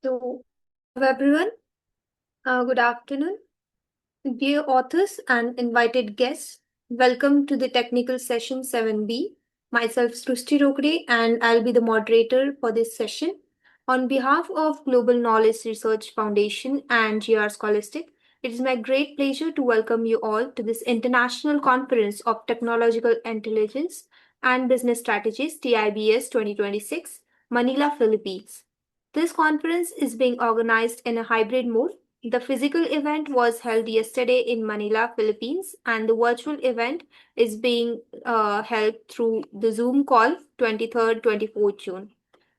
Hello everyone. Good afternoon, dear authors and invited guests. Welcome to the technical session 7B. Myself, Srusti Rogre, and I'll be the moderator for this session. On behalf of Global Knowledge Research Foundation and GR Scholastic, it is my great pleasure to welcome you all to this International Conference of Technological Intelligence and Business Strategies TIBS 2026, Manila, Philippines. This conference is being organized in a hybrid mode. The physical event was held yesterday in Manila, Philippines, and the virtual event is being held through the Zoom call 23rd, 24th June.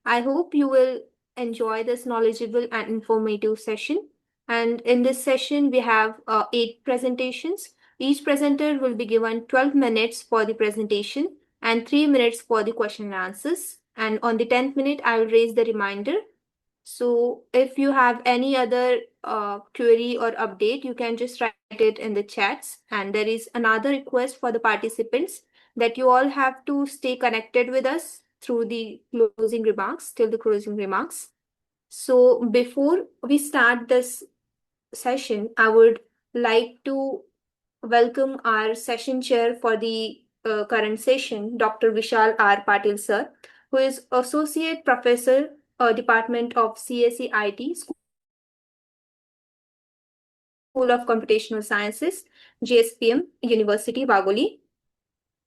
I hope you will enjoy this knowledgeable and informative session. And in this session, we have 8 presentations. Each presenter will be given 12 minutes for the presentation and 3 minutes for the question and answers. And on the 10th minute, I will raise the reminder. So if you have any other query or update, you can just write it in the chats. And there is another request for the participants that you all have to stay connected with us through the closing remarks, till the closing remarks. So before we start this session, I would like to welcome our session chair for the current session, Dr. Vishal R. Patil sir, who is Associate Professor, Department of CSE IT, School of Computational Sciences, JSPM, University, Bagoli.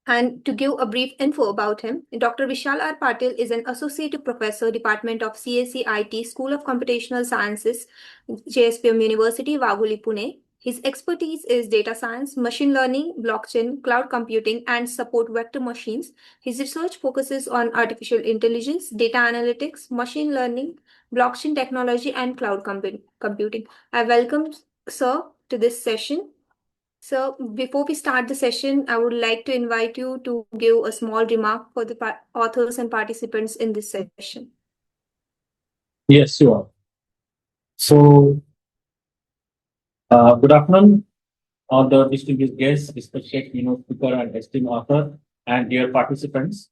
And to give a brief info about him, Dr. Vishal R. Patil is an Associate Professor, Department of CSE IT, School of Computational Sciences, JSPM University, Bagoli, Pune. His expertise is data science, machine learning, blockchain, cloud computing, and support vector machines. His research focuses on artificial intelligence, data analytics, machine learning, blockchain technology, and cloud computing. I welcome Sir to this session. So, before we start the session, I would like to invite you to give a small remark for the authors and participants in this session. Yes, sure. So, good afternoon, all the distinguished guests, respected keynote speaker and esteemed author, and dear participants.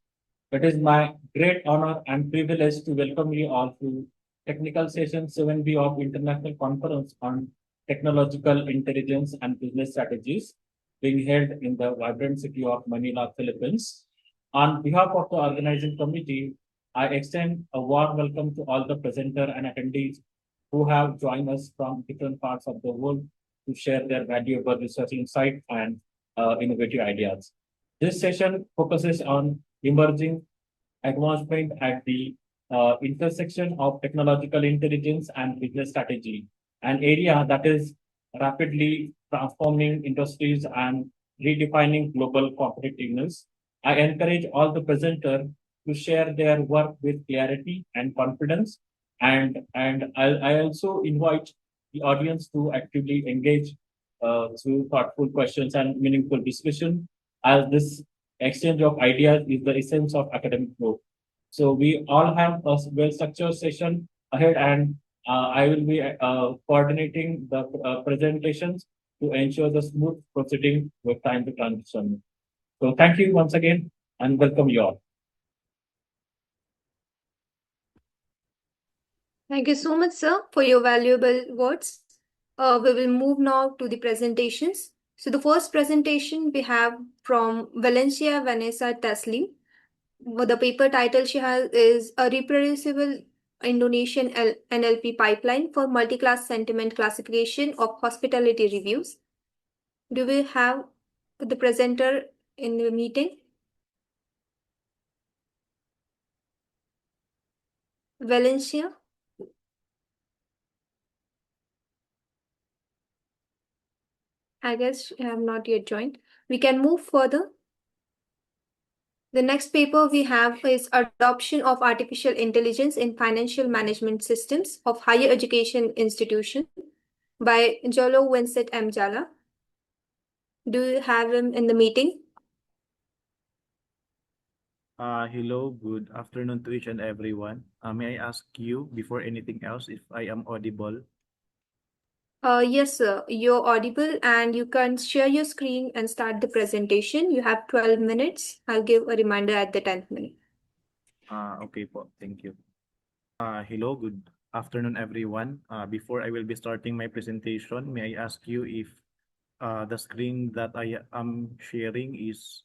It is my great honor and privilege to welcome you all to Technical Session 7B of International Conference on Technological Intelligence and Business Strategies, being held in the vibrant city of Manila, Philippines. On behalf of the organizing committee, I extend a warm welcome to all the presenter and attendees who have joined us from different parts of the world to share their valuable research insight and innovative ideas. This session focuses on emerging advancement at the intersection of technological intelligence and business strategy, an area that is rapidly transforming industries and redefining global competitiveness. I encourage all the presenters to share their work with clarity and confidence, I also invite the audience to actively engage through thoughtful questions and meaningful discussion, as this exchange of ideas is the essence of academic growth. So we all have a well-structured session ahead, and I will be coordinating the presentations to ensure the smooth proceeding with time to transition. So thank you once again, and welcome you all. Thank you so much, sir, for your valuable words. We will move now to the presentations. So the first presentation we have from Valencia Vanessa Taslim. The paper title she has is A Reproducible Indonesian NLP Pipeline for Multi-Class Sentiment Classification of Hospitality Reviews. Do we have the presenter in the meeting? Valencia? I guess I have not yet joined. We can move further. The next paper we have is Adoption of Artificial Intelligence in Financial Management Systems of Higher Education Institution by Jolo Winsett M. Jala. Do you have him in the meeting? Hello, good afternoon to each and everyone. May I ask you, before anything else, if I am audible? Yes, sir. You're audible and you can share your screen and start the presentation. You have 12 minutes. I'll give a reminder at the 10th minute. Okay po, thank you. Hello, good afternoon, everyone. Before I will be starting my presentation, may I ask you if the screen that I am sharing is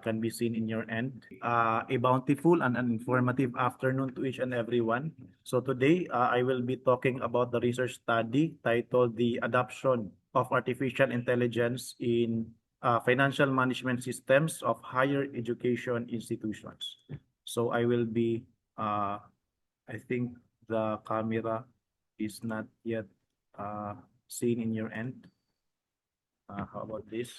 can be seen in your end. A bountiful and an informative afternoon to each and everyone. So today, I will be talking about the research study titled The Adoption of Artificial Intelligence in Financial Management Systems of Higher Education Institutions. So I will be, I think the camera is not yet seen in your end. How about this?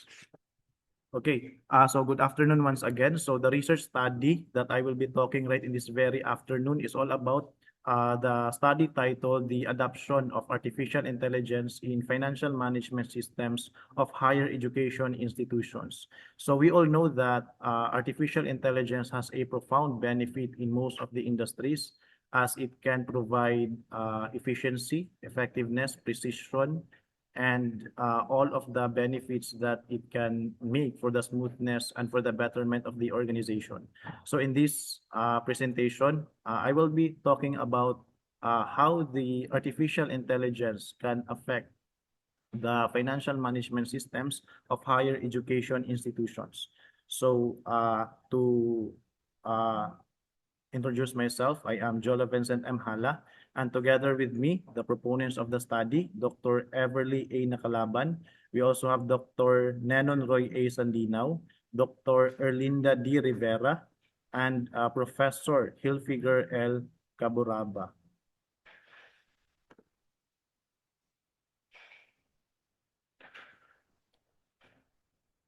Okay, so good afternoon once again. So the research study that I will be talking right in this very afternoon is all about the study titled The Adoption of Artificial Intelligence in Financial Management Systems of Higher Education Institutions. So we all know that artificial intelligence has a profound benefit in most of the industries as it can provide efficiency, effectiveness, precision, and all of the benefits that it can make for the smoothness and for the betterment of the organization. So in this presentation, I will be talking about how the artificial intelligence can affect the financial management systems of higher education institutions. So to uh, introduce myself. I am Jola Vincent M. Hala, and together with me, the proponents of the study, Dr. Everly A. Nakalaban. We also have Dr. Nenon Roy A. Sandinaw, Dr. Erlinda D. Rivera, and Professor Hilfiger L. Caburaba.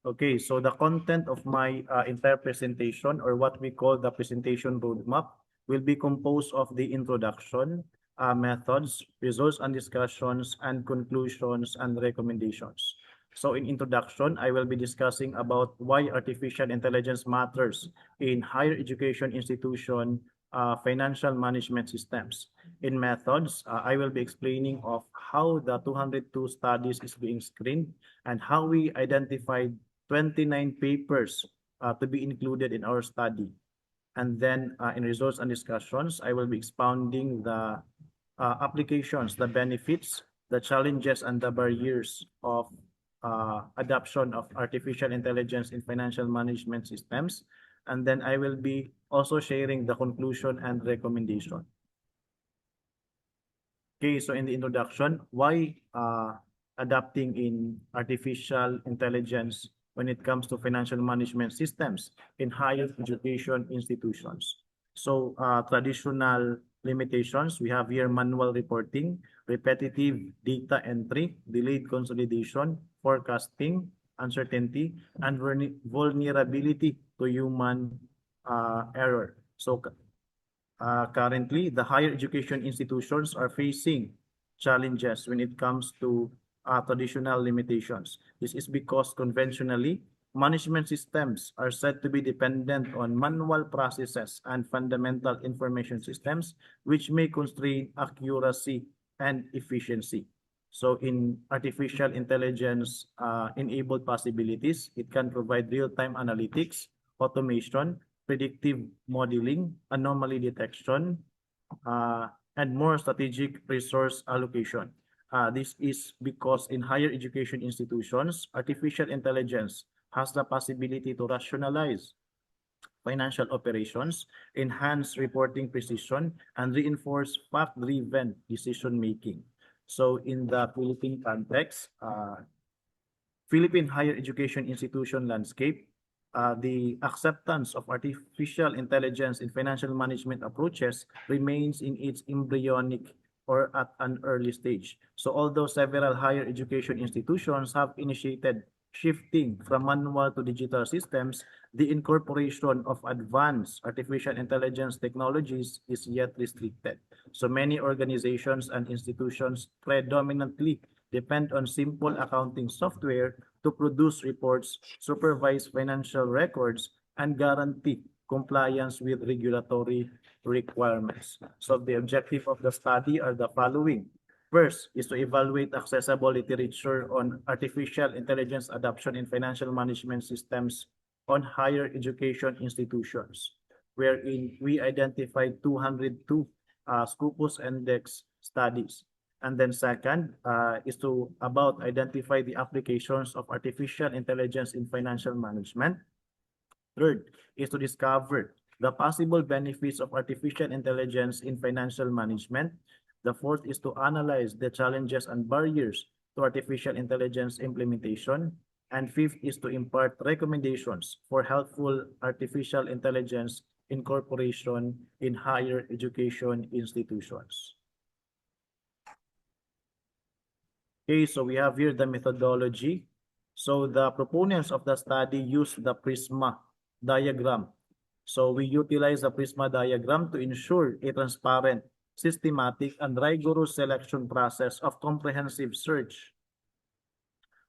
Okay, so the content of my entire presentation, or what we call the presentation roadmap, will be composed of the introduction, methods, results and discussions, and conclusions and recommendations. So in introduction, I will be discussing about why artificial intelligence matters in higher education institution financial management systems. In methods, I will be explaining of how the 202 studies is being screened and how we identified 29 papers to be included in our study. And then in results and discussions, I will be expounding the applications, the benefits, the challenges, and the barriers of adoption of artificial intelligence in financial management systems. And then I will be also sharing the conclusion and recommendation. Okay, so in the introduction, why adapting in artificial intelligence when it comes to financial management systems in higher education institutions? So traditional limitations, we have here manual reporting, repetitive data entry, delayed consolidation, forecasting, uncertainty, and vulnerability to human error. So currently, the higher education institutions are facing challenges when it comes to traditional limitations. This is because conventionally, management systems are said to be dependent on manual processes and fundamental information systems, which may constrain accuracy and efficiency. So in artificial intelligence enabled possibilities, it can provide real-time analytics, automation, predictive modeling, anomaly detection, uh, and more strategic resource allocation. This is because in higher education institutions, artificial intelligence has the possibility to rationalize financial operations, enhance reporting precision, and reinforce fact-driven decision-making. So in the Philippine context, Philippine higher education institution landscape, the acceptance of artificial intelligence in financial management approaches remains in its embryonic or at an early stage. So although several higher education institutions have initiated shifting from manual to digital systems, the incorporation of advanced artificial intelligence technologies is yet restricted. So many organizations and institutions predominantly depend on simple accounting software to produce reports, supervise financial records, and guarantee compliance with regulatory requirements. So the objective of the study are the following. First is to evaluate accessible literature on artificial intelligence adoption in financial management systems on higher education institutions, wherein we identified 202 Scopus Index studies. And then second is to about identify the applications of artificial intelligence in financial management. Third is to discover the possible benefits of artificial intelligence in financial management. The fourth is to analyze the challenges and barriers to artificial intelligence implementation. And fifth is to impart recommendations for helpful artificial intelligence incorporation in higher education institutions. Okay, so we have here the methodology. So the proponents of the study use the PRISMA diagram. So we utilize the PRISMA diagram to ensure a transparent, systematic, and rigorous selection process of comprehensive search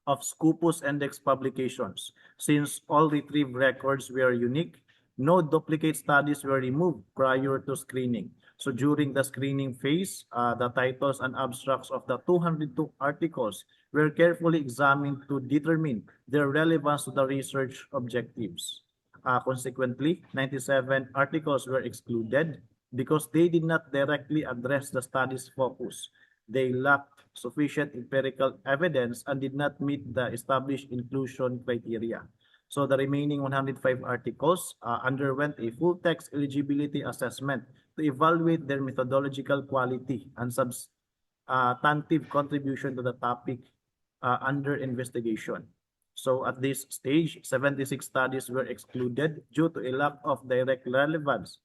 of Scopus Index publications. Since all retrieved records were unique, no duplicate studies were removed prior to screening. So during the screening phase, the titles and abstracts of the 202 articles were carefully examined to determine their relevance to the research objectives. Consequently, 97 articles were excluded because they did not directly address the study's focus. They lacked sufficient empirical evidence and did not meet the established inclusion criteria. So the remaining 105 articles underwent a full text eligibility assessment to evaluate their methodological quality and substantive contribution to the topic under investigation. So at this stage, 76 studies were excluded due to a lack of direct relevance,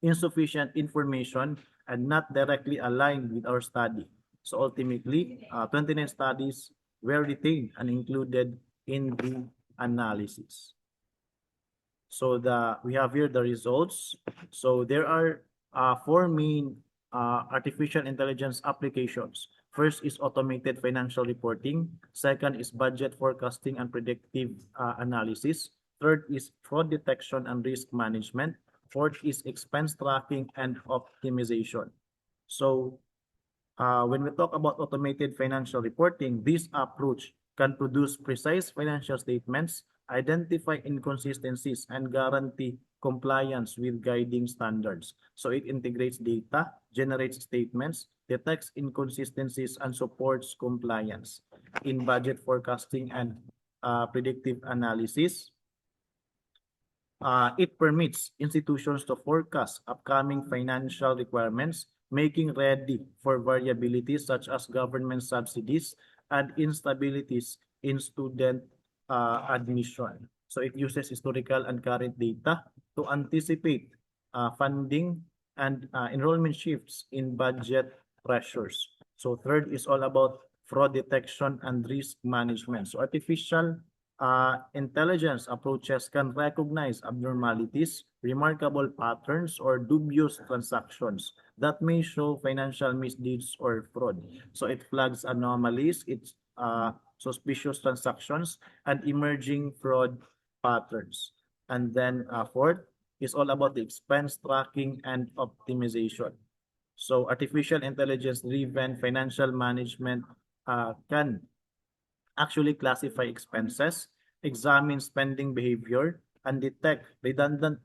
insufficient information, and not directly aligned with our study. So ultimately, 29 studies were retained and included in the analysis. So we have here the results. So there are four main artificial intelligence applications. First is automated financial reporting. Second is budget forecasting and predictive analysis. Third is fraud detection and risk management. Fourth is expense tracking and optimization. So when we talk about automated financial reporting, this approach can produce precise financial statements, identify inconsistencies, and guarantee compliance with guiding standards. So it integrates data, generates statements, detects inconsistencies, and supports compliance. In budget forecasting and predictive analysis, it permits institutions to forecast upcoming financial requirements, making ready for variabilities such as government subsidies and instabilities in student admission. So it uses historical and current data to anticipate funding and enrollment shifts in budget pressures. So third is all about fraud detection and risk management. So artificial intelligence approaches can recognize abnormalities, remarkable patterns, or dubious transactions that may show financial misdeeds or fraud. So it flags anomalies, suspicious transactions, and emerging fraud patterns. And then fourth is all about the expense tracking and optimization. So artificial intelligence-driven financial management can actually classify expenses, examine spending behavior, and detect redundant,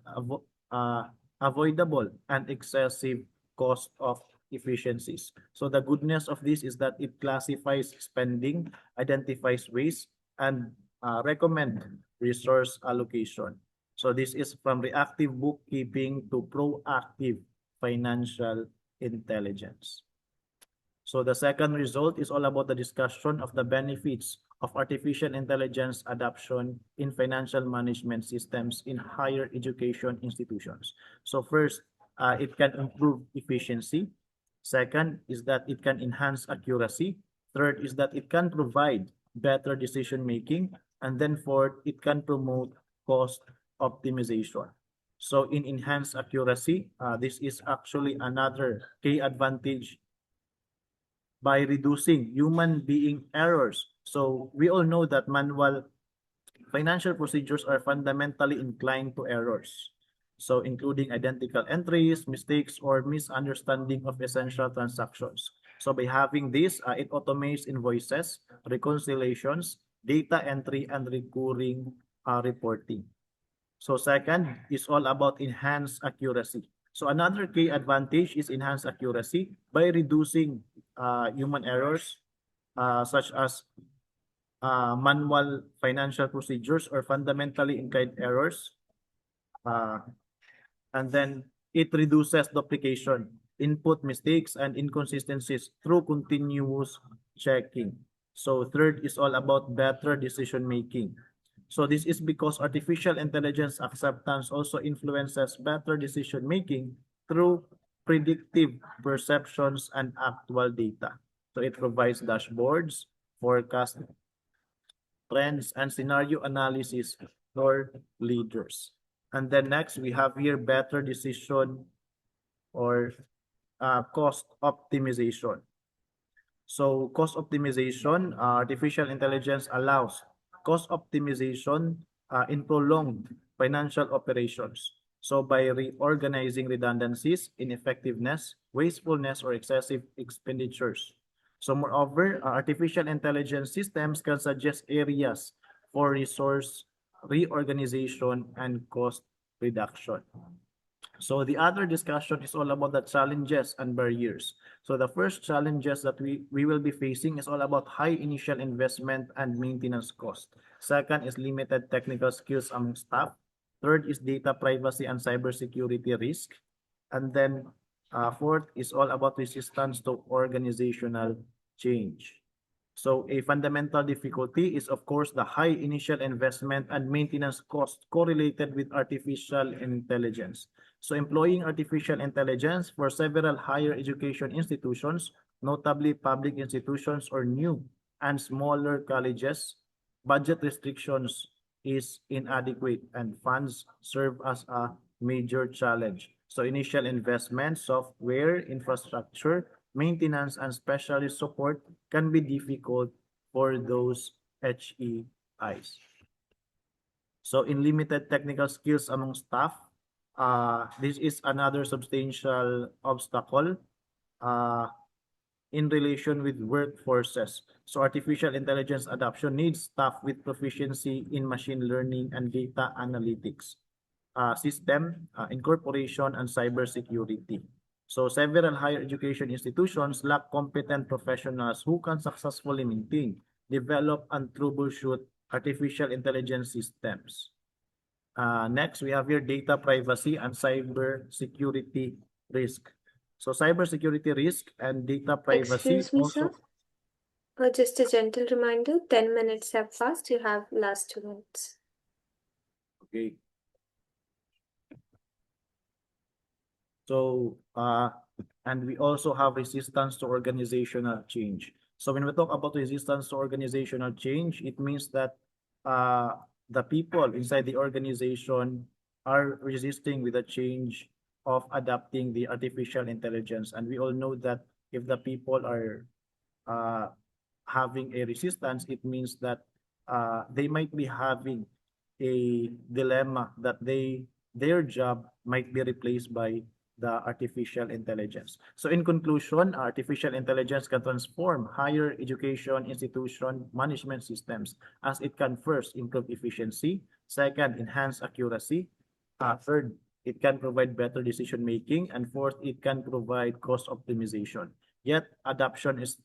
avoidable, and excessive cost of efficiencies. So the goodness of this is that it classifies spending, identifies waste, and recommend resource allocation. So this is from reactive bookkeeping to proactive financial intelligence. So the second result is all about the discussion of the benefits of artificial intelligence adoption in financial management systems in higher education institutions. So first, it can improve efficiency. Second is that it can enhance accuracy. Third is that it can provide better decision making. And then fourth, it can promote cost optimization. So in enhanced accuracy, this is actually another key advantage by reducing human being errors. So we all know that manual financial procedures are fundamentally inclined to errors. So including identical entries, mistakes, or misunderstanding of essential transactions. So by having this, it automates invoices, reconciliations, data entry, and recurring reporting. So second is all about enhanced accuracy. So another key advantage is enhanced accuracy by reducing human errors such as manual financial procedures or fundamentally in-kind errors. And then it reduces duplication, input mistakes, and inconsistencies through continuous checking. So third is all about better decision making. So this is because artificial intelligence acceptance also influences better decision making through predictive perceptions and actual data. So it provides dashboards, forecast trends, and scenario analysis for leaders. And then next, we have here better decision or cost optimization. So cost optimization, artificial intelligence allows cost optimization in prolonged financial operations. So by reorganizing redundancies, ineffectiveness, wastefulness, or excessive expenditures. So moreover, artificial intelligence systems can suggest areas for resource reorganization and cost reduction. So the other discussion is all about the challenges and barriers. So the first challenges that we will be facing is all about high initial investment and maintenance cost. Second is limited technical skills among staff. Third is data privacy and cybersecurity risk. And then fourth is all about resistance to organizational change. So a fundamental difficulty is, of course, the high initial investment and maintenance cost correlated with artificial intelligence. So employing artificial intelligence for several higher education institutions, notably public institutions or new and smaller colleges, budget restrictions is inadequate and funds serve as a major challenge. So initial investment, software, infrastructure, maintenance, and specialist support can be difficult for those HEIs. So in limited technical skills among staff, this is another substantial obstacle in relation with workforces. So artificial intelligence adoption needs staff with proficiency in machine learning and data analytics, system incorporation, and cybersecurity. So several higher education institutions lack competent professionals who can successfully maintain, develop, and troubleshoot artificial intelligence systems. Next, we have here data privacy and cybersecurity risk. So cybersecurity risk and data privacy Excuse me, sir. also. Just a gentle reminder, 10 minutes have passed. You have last 2 minutes. Okay. So, and we also have resistance to organizational change. So when we talk about resistance to organizational change, it means that the people inside the organization are resisting with the change of adapting the artificial intelligence. And we all know that if the people are having a resistance, it means that they might be having a dilemma that their job might be replaced by the artificial intelligence. So in conclusion, artificial intelligence can transform higher education institution management systems as it can first improve efficiency, second, enhance accuracy, third, it can provide better decision making, and fourth, it can provide cost optimization. Yet adoption is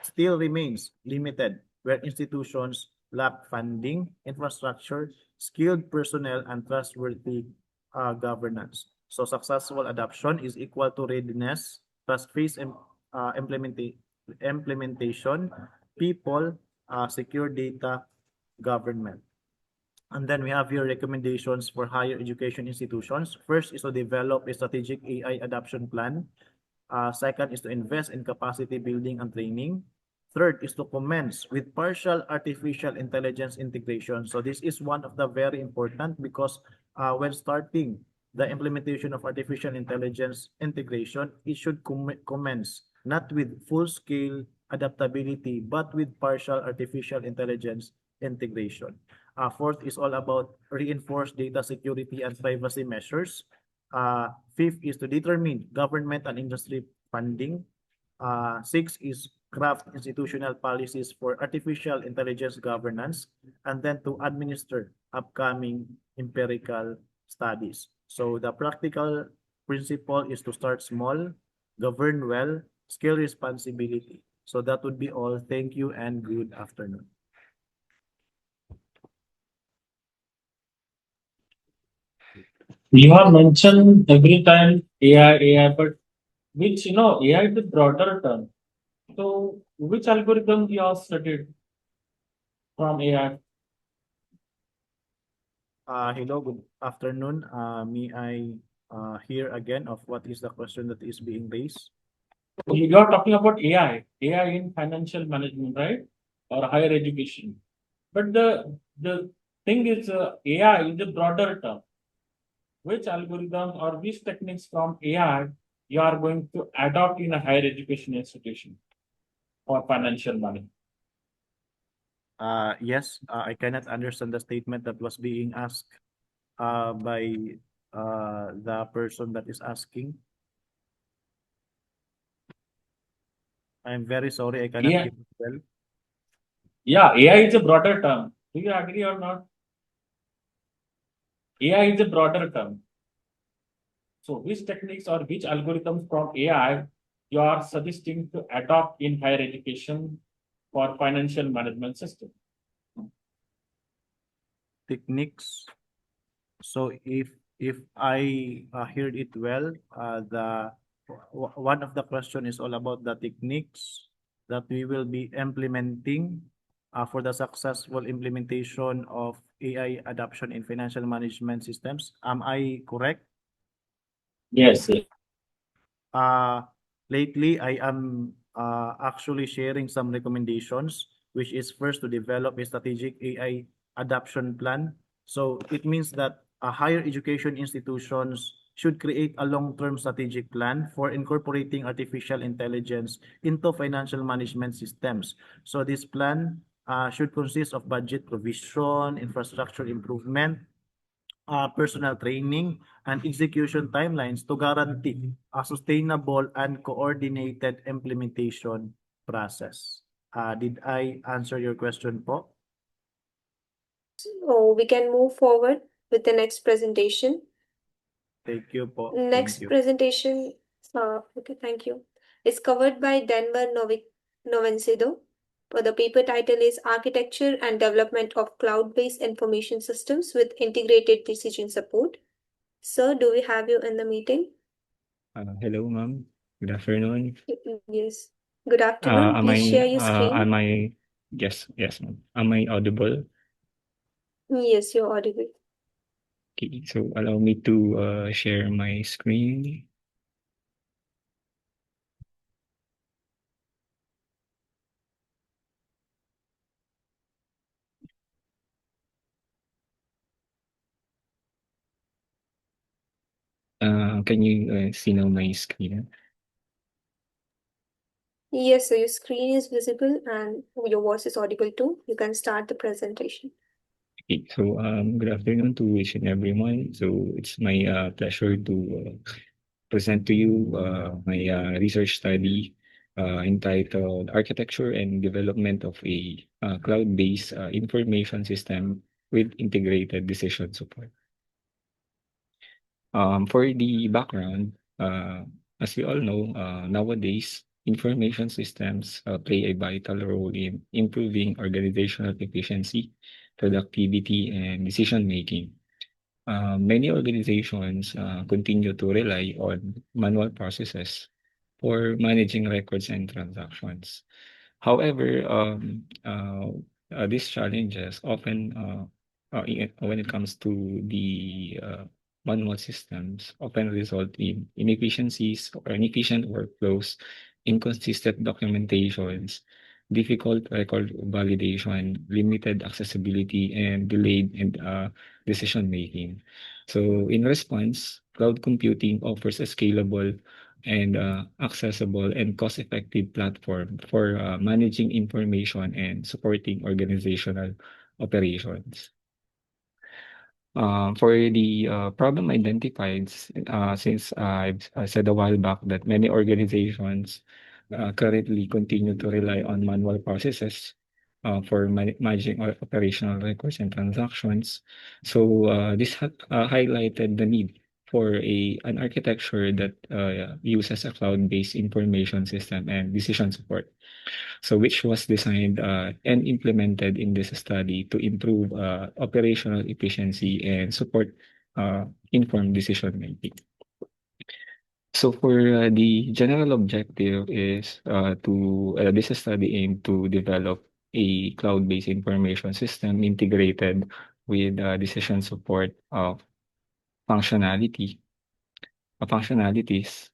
still remains limited where institutions lack funding, infrastructure, skilled personnel, and trustworthy governance. So successful adoption is equal to readiness, trust-based implementation, people, secure data, government. And then we have here recommendations for higher education institutions. First is to develop a strategic AI adoption plan. Second is to invest in capacity building and training. Third is to commence with partial artificial intelligence integration. So this is one of the very important because when starting the implementation of artificial intelligence integration, it should commence not with full-scale adaptability, but with partial artificial intelligence integration. Fourth is all about reinforced data security and privacy measures. Fifth is to determine government and industry funding. Six is craft institutional policies for artificial intelligence governance, and then to administer upcoming empirical studies. So the practical principle is to start small, govern well, scale responsibility. So that would be all. Thank you and good afternoon. You have mentioned every time AI, but which, AI is a broader term. So, which algorithm you have studied from AI? Hello, good afternoon. May I hear again of what is the question that is being raised? You are talking about AI in financial management, right? Or higher education. But the thing is, AI is a broader term. Which algorithm or which techniques from AI you are going to adopt in a higher education institution for financial money? Yes, I cannot understand the statement that was being asked by the person that is asking. I'm very sorry, I cannot AI, hear it well. yeah, AI is a broader term. Do you agree or not? AI is a broader term. So, which techniques or which algorithms from AI you are suggesting to adopt in higher education for financial management system? Techniques. So if I heard it well, one of the question is all about the techniques that we will be implementing for the successful implementation of AI adoption in financial management systems. Am I correct? Yes, yes. Uh, Lately, I am actually sharing some recommendations, which is first to develop a strategic AI adoption plan. So it means that higher education institutions should create a long-term strategic plan for incorporating artificial intelligence into financial management systems. So this plan should consist of budget provision, infrastructure improvement, personal training, and execution timelines to guarantee a sustainable and coordinated implementation process. Did I answer your question po? So we can move forward with the next presentation. Thank you po. Thank Next you. presentation, okay, thank you, is covered by Denver Novencido. The paper title is Architecture and Development of Cloud-Based Information Systems with Integrated Decision Support. Sir, do we have you in the meeting? Hello, ma'am. Good afternoon. Yes. Good afternoon. Am Please share your am screen. I, yes, yes, ma'am. Am I audible? Yes, you're audible. Okay, so allow me to share my screen. Can you see now my screen? Yes, so your screen is visible and your voice is audible too. You can start the presentation. Okay, so good afternoon to each and everyone. So it's my pleasure to present to you my research study entitled Architecture and Development of a Cloud-Based Information System with Integrated Decision Support. For the background, as we all know, nowadays, information systems play a vital role in improving organizational efficiency, productivity, and decision making. Many organizations continue to rely on manual processes for managing records and transactions. However, these challenges often, when it comes to the manual systems, often result in inefficiencies or inefficient workflows, inconsistent documentations, difficult record validation, limited accessibility, and delayed and decision making. So, in response, cloud computing offers a scalable and accessible and cost-effective platform for managing information and supporting organizational operations. For the problem identified, since I said a while back that many organizations currently continue to rely on manual processes for managing operational records and transactions. So this highlighted the need for an architecture that uses a cloud-based information system and decision support. So which was designed and implemented in this study to improve operational efficiency and support informed decision making. So for the general objective is to this study aimed to develop a cloud-based information system integrated with decision support of functionality functionalities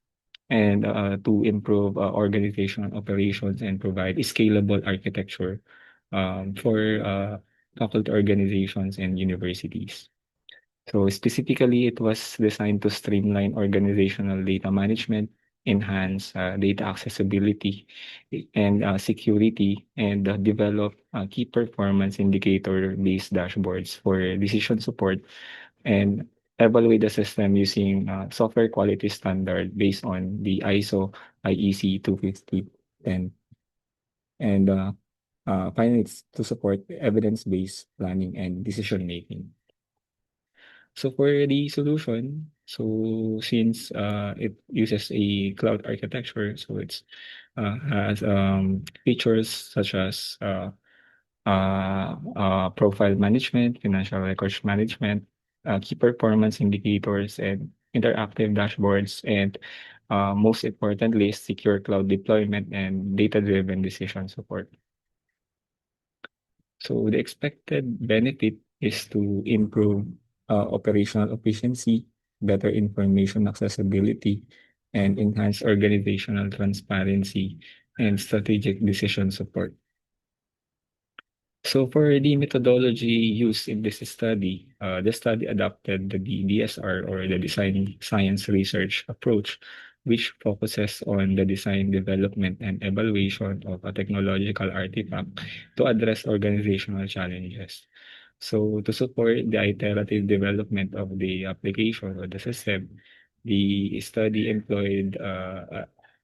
and to improve organizational operations and provide scalable architecture for faculty organizations and universities. So specifically, it was designed to streamline organizational data management, enhance data accessibility and security, and develop key performance indicator-based dashboards for decision support and evaluate the system using software quality standard based on the ISO IEC 250 and finally, it's to support evidence-based planning and decision making. So for the solution, so since it uses a cloud architecture, so it's has features such as profile management, financial records management, key performance indicators, and interactive dashboards, and most importantly, is secure cloud deployment and data-driven decision support. So the expected benefit is to improve operational efficiency, better information accessibility, and enhance organizational transparency and strategic decision support. So for the methodology used in this study, the study adopted the DSR or the design science research approach, which focuses on the design, development, and evaluation of a technological artifact to address organizational challenges. So to support the iterative development of the application or the system, the study employed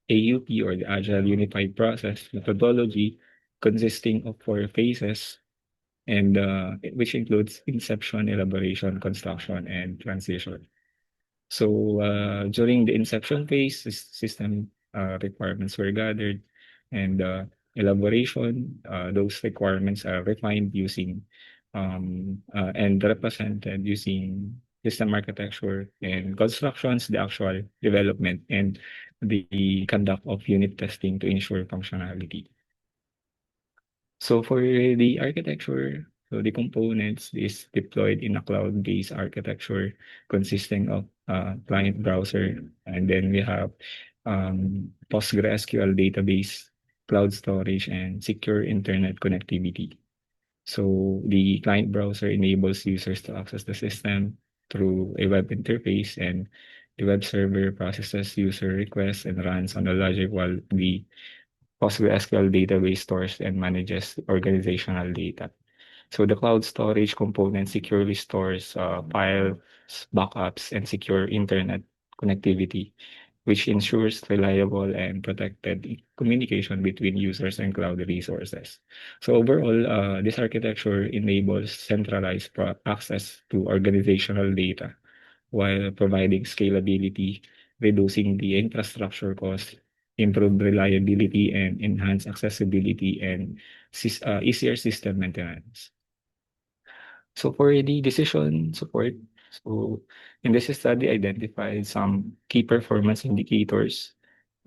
AUP or the Agile Unified Process methodology consisting of 4 phases and which includes inception, elaboration, construction, and transition. So during the inception phase, system requirements were gathered, and elaboration, those requirements are refined using and represented using system architecture, and constructions, the actual development, and the conduct of unit testing to ensure functionality. So for the architecture, so the components is deployed in a cloud-based architecture consisting of client browser, and then we have PostgreSQL database, cloud storage, and secure internet connectivity. So the client browser enables users to access the system through a web interface, and the web server processes user requests and runs on the logic, while the PostgreSQL database stores and manages organizational data. So the cloud storage component securely stores files, backups, and secure internet connectivity, which ensures reliable and protected communication between users and cloud resources. So overall, this architecture enables centralized access to organizational data while providing scalability, reducing the infrastructure cost, improve reliability, and enhance accessibility and easier system maintenance. So for the decision support, so in this study identified some key performance indicators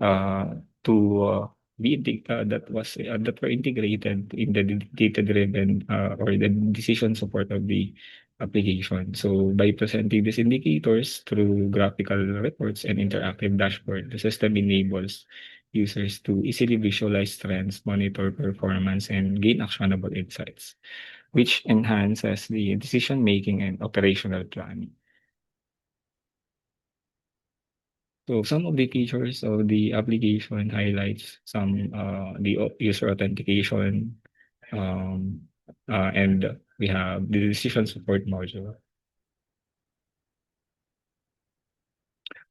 to that were integrated in the data-driven or the decision support of the application. So by presenting these indicators through graphical reports and interactive dashboard, the system enables users to easily visualize trends, monitor performance, and gain actionable insights, which enhances the decision making and operational planning. So some of the features of the application highlights some the user authentication, um, and we have the decision support module.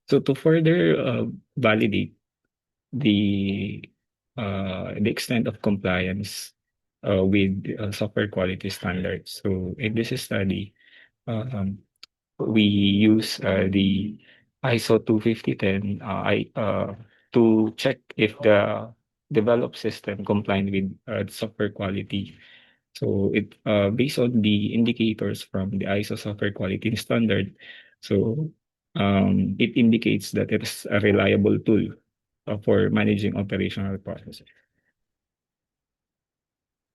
So to further validate the the extent of compliance with software quality standards. So in this study, um, we use the ISO 25010 to check if the developed system compliant with software quality. So it based on the indicators from the ISO software quality standard, so it indicates that it is a reliable tool for managing operational processes.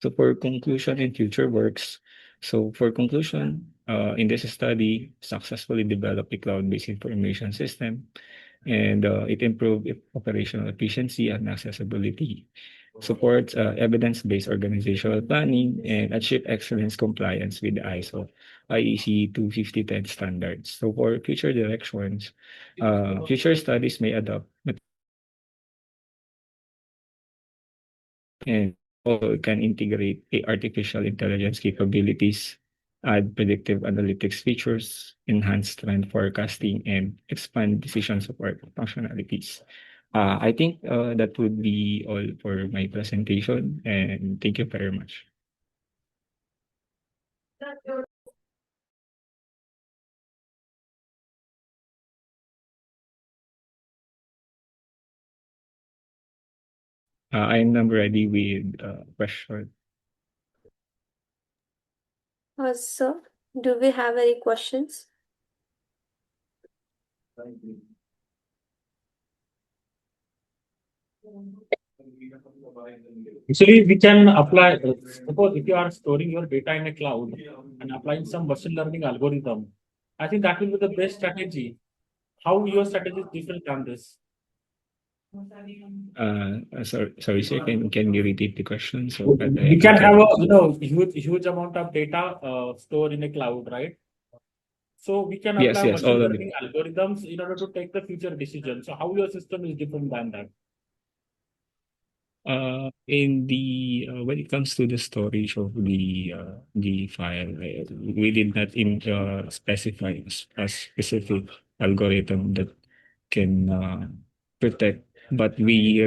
So for conclusion and future works, so for conclusion, in this study, successfully developed a cloud-based information system, and it improved operational efficiency and accessibility, supports evidence-based organizational planning, and achieve excellence compliance with the ISO IEC 25010 standards. So for future directions, future studies may adopt and all can integrate artificial intelligence capabilities, add predictive analytics features, enhance trend forecasting, and expand decision support functionalities. I think that would be all for my presentation, and thank you very much. I'm now ready with question. Sir, do we have any questions? Actually, we can apply, suppose if you are storing your data in a cloud and applying some machine learning algorithm, I think that will be the best strategy. How your strategy is different than this? Sorry, sir, can you repeat the question? So We can have a huge amount of data stored in a cloud, right? So we can apply yes, machine all of it. learning algorithms in order to take the future decisions. So how your system is different than that? In the when it comes to the storage of the file, we did not specify a specific algorithm that can protect, but we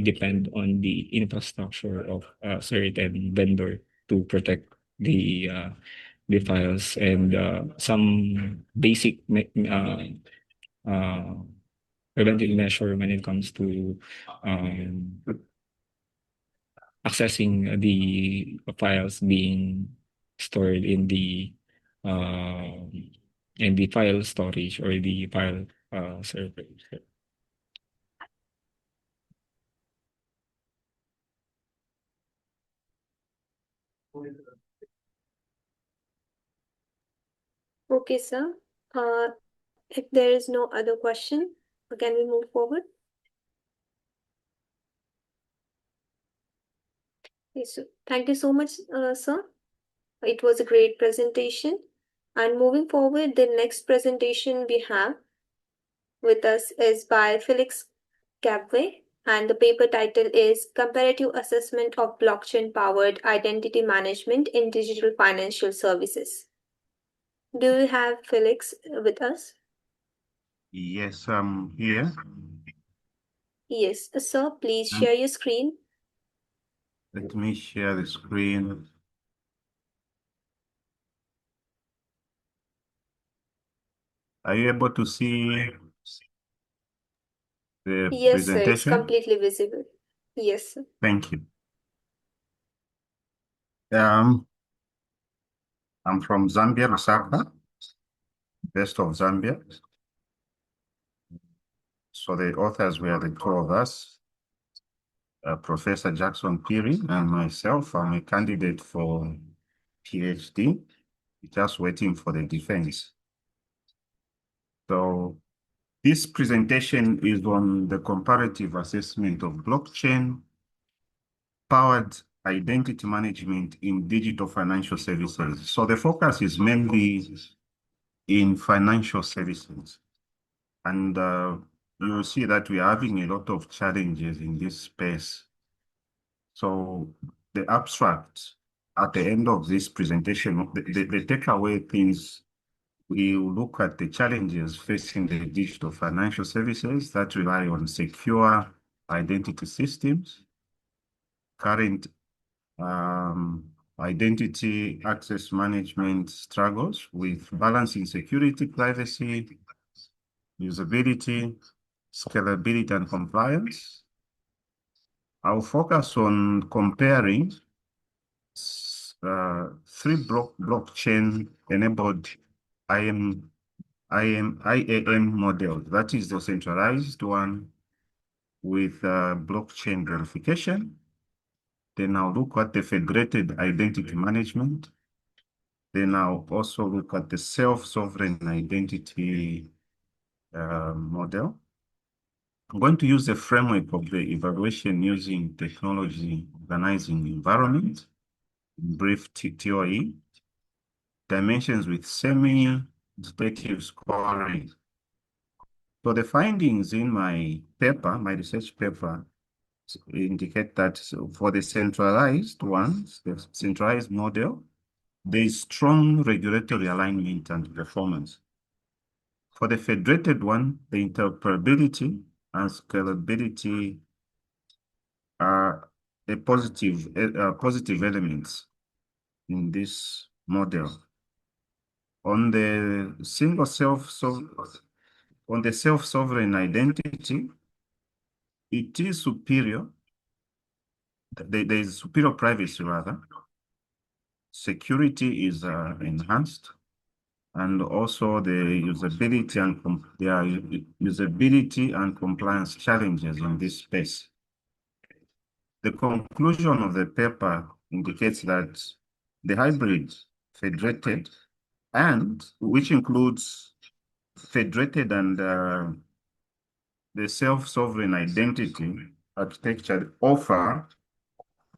depend on the infrastructure of a certain vendor to protect the files and some basic uh, preventive measure when it comes to um, accessing the files being stored in the file storage or the file server. Okay, sir. If there is no other question, can we move forward? Yes, sir. Thank you so much, sir. It was a great presentation. And moving forward, the next presentation we have with us is by Felix Capway, and the paper title is Comparative Assessment of Blockchain Powered Identity Management in Digital Financial Services. Do we have Felix with us? Yes, I'm here. Yes, sir, please share your screen. Let me share the screen. Are you able to see the Yes, sir, it's presentation? completely visible. Yes, sir. Thank you. I'm from Zambia, Lusaka, west of Zambia. So the authors were the two of us, Professor Jackson Piri and myself. I'm a candidate for PhD, just waiting for the defense. So this presentation is on the comparative assessment of blockchain powered identity management in digital financial services. So the focus is mainly in financial services. And you'll see that we are having a lot of challenges in this space. So the abstract at the end of this presentation, the takeaway things, we will look at the challenges facing the digital financial services that rely on secure identity systems, current identity access management struggles with balancing security, privacy, usability, scalability, and compliance. I'll focus on comparing three blockchain-enabled IAM models. That is the centralized one with blockchain verification. Then I'll look at the federated identity management. Then I'll also look at the self-sovereign identity model. I'm going to use the framework of the evaluation using technology organizing environment, in brief TOE, dimensions with semi-stative scoring. So the findings in my paper, my research paper, indicate that for the centralized ones, the centralized model, there is strong regulatory alignment and performance. For the federated one, the interoperability and scalability are positive elements in this model. On the self-sovereign identity, it is superior. There is superior privacy rather. Security is enhanced, and also the usability and compliance challenges in this space. The conclusion of the paper indicates that the hybrid federated and which includes federated and the self-sovereign identity architecture offer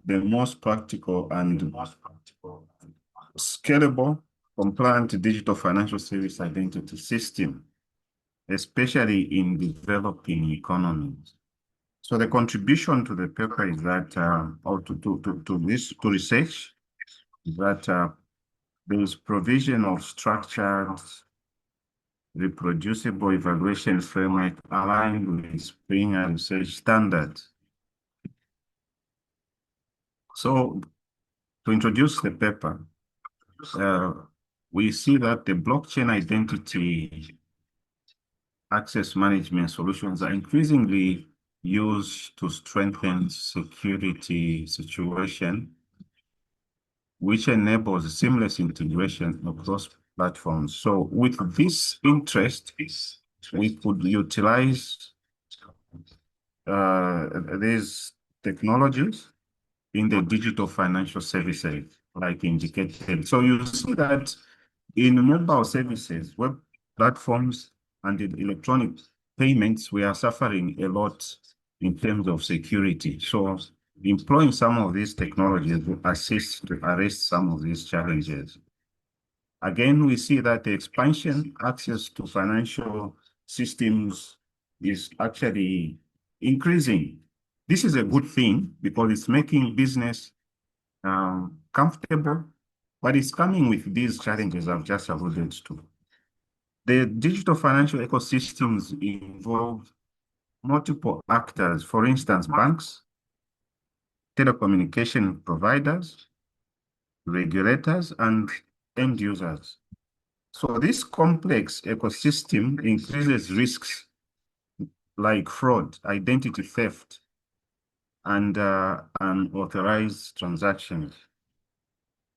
the most practical and scalable, compliant digital financial service identity system, especially in developing economies. So the contribution to the paper is that, or to research, is that there is provision of structured, reproducible evaluation framework aligned with Spring and research standards. So to introduce the paper, we see that the blockchain identity access management solutions are increasingly used to strengthen security situation, which enables seamless integration across platforms. So with this interest, we could utilize these technologies in the digital financial services, like indicated. So you see that in mobile services, web platforms, and in electronic payments, we are suffering a lot in terms of security. So employing some of these technologies will assist to arrest some of these challenges. Again, we see that the expansion access to financial systems is actually increasing. This is a good thing because it's making business comfortable, but it's coming with these challenges I've just alluded to. The digital financial ecosystems involve multiple actors, for instance, banks, telecommunication providers, regulators, and end users. So this complex ecosystem increases risks like fraud, identity theft, and unauthorized transactions.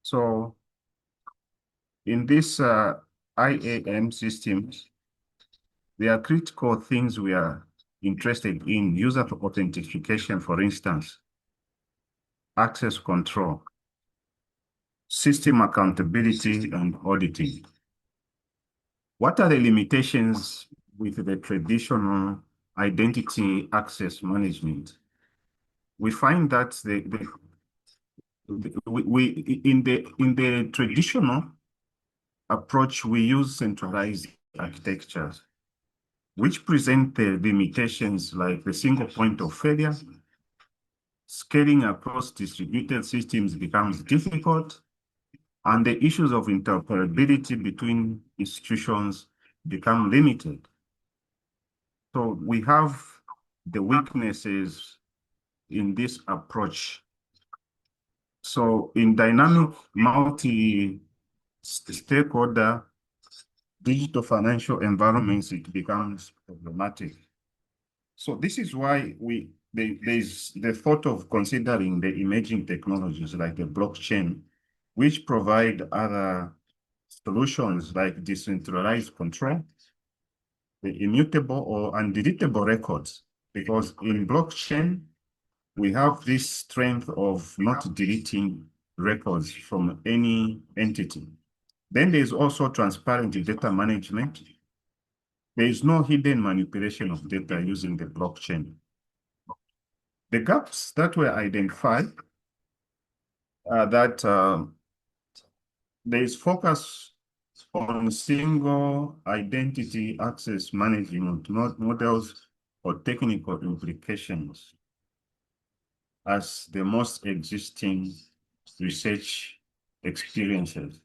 So in this IAM systems, there are critical things we are interested in: user authentication, for instance, access control, system accountability, and auditing. What are the limitations with the traditional identity access management? We find that in the traditional approach, we use centralized architectures, which present the limitations like the single point of failure. Scaling across distributed systems becomes difficult, and the issues of interoperability between institutions become limited. So we have the weaknesses in this approach. So in dynamic multi-stakeholder digital financial environments, it becomes problematic. So this is why there's the thought of considering the emerging technologies like the blockchain, which provide other solutions like decentralized control, the immutable or undeletable records. Because in blockchain, we have this strength of not deleting records from any entity. Then there's also transparent data management. There is no hidden manipulation of data using the blockchain. The gaps that were identified are that there is focus on single identity access management, not models or technical implications as the most existing research experiences.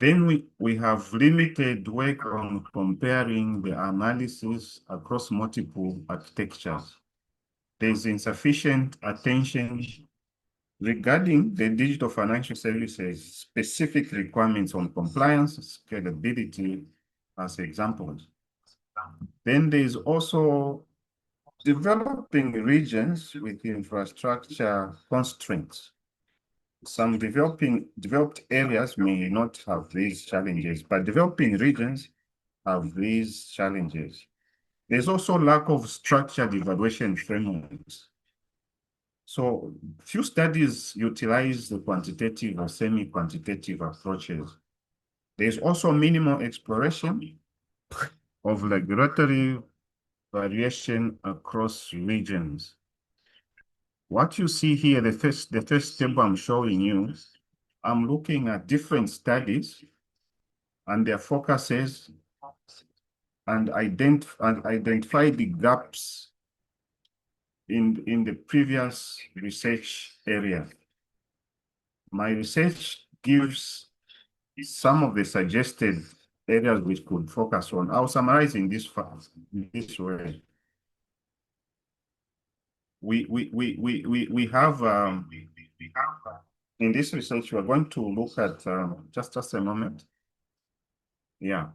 Then we have limited work on comparing the analysis across multiple architectures. There's insufficient attention regarding the digital financial services specific requirements on compliance, scalability as examples. Then there's also developing regions with infrastructure constraints. Some developed areas may not have these challenges, but developing regions have these challenges. There's also lack of structured evaluation frameworks. So few studies utilize the quantitative or semi-quantitative approaches. There's also minimal exploration of regulatory variation across regions. What you see here, the first table I'm showing you, I'm looking at different studies and their focuses and identify the gaps in the previous research area. My research gives some of the suggested areas which could focus on. I'll summarize in this way. We have in this research, we're going to look at just a moment. Yeah.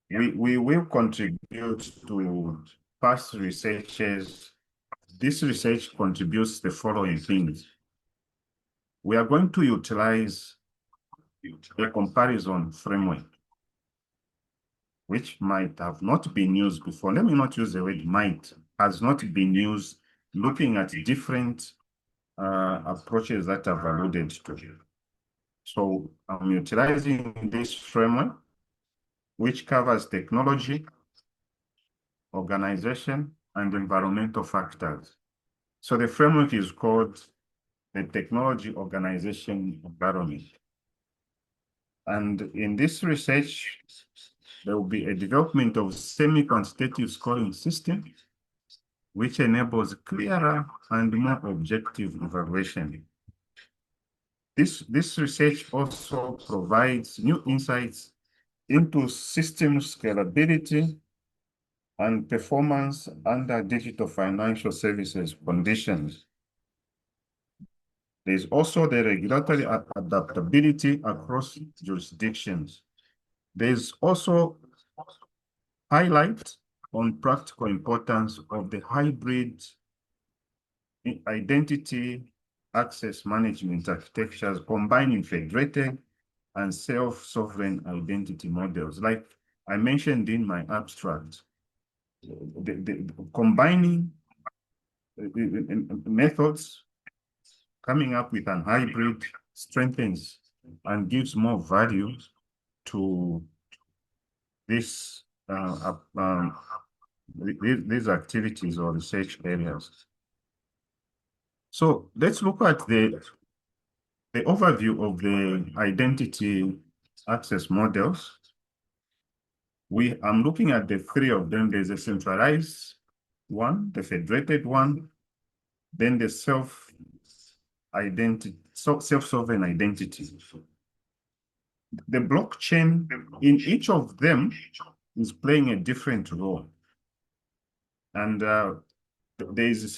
We will contribute to past researches. This research contributes the following things. We are going to utilize a comparison framework, which might have not been used before. Let me not use the word might, has not been used, looking at different approaches that I've alluded to. So I'm utilizing this framework, which covers technology, organization, and environmental factors. So the framework is called the Technology Organization Environment. And in this research, there will be a development of semi-quantitative scoring system, which enables clearer and more objective evaluation. This research also provides new insights into system scalability and performance under digital financial services conditions. There's also the regulatory adaptability across jurisdictions. There's also highlight on practical importance of the hybrid identity access management architectures combining federated and self-sovereign identity models. Like I mentioned in my abstract, the combining methods, coming up with an hybrid strengthens and gives more value to this these activities or research areas. So let's look at the overview of the identity access models. I'm looking at the three of them. There's a centralized one, the federated one, then the self-sovereign identity. The blockchain in each of them is playing a different role. And there is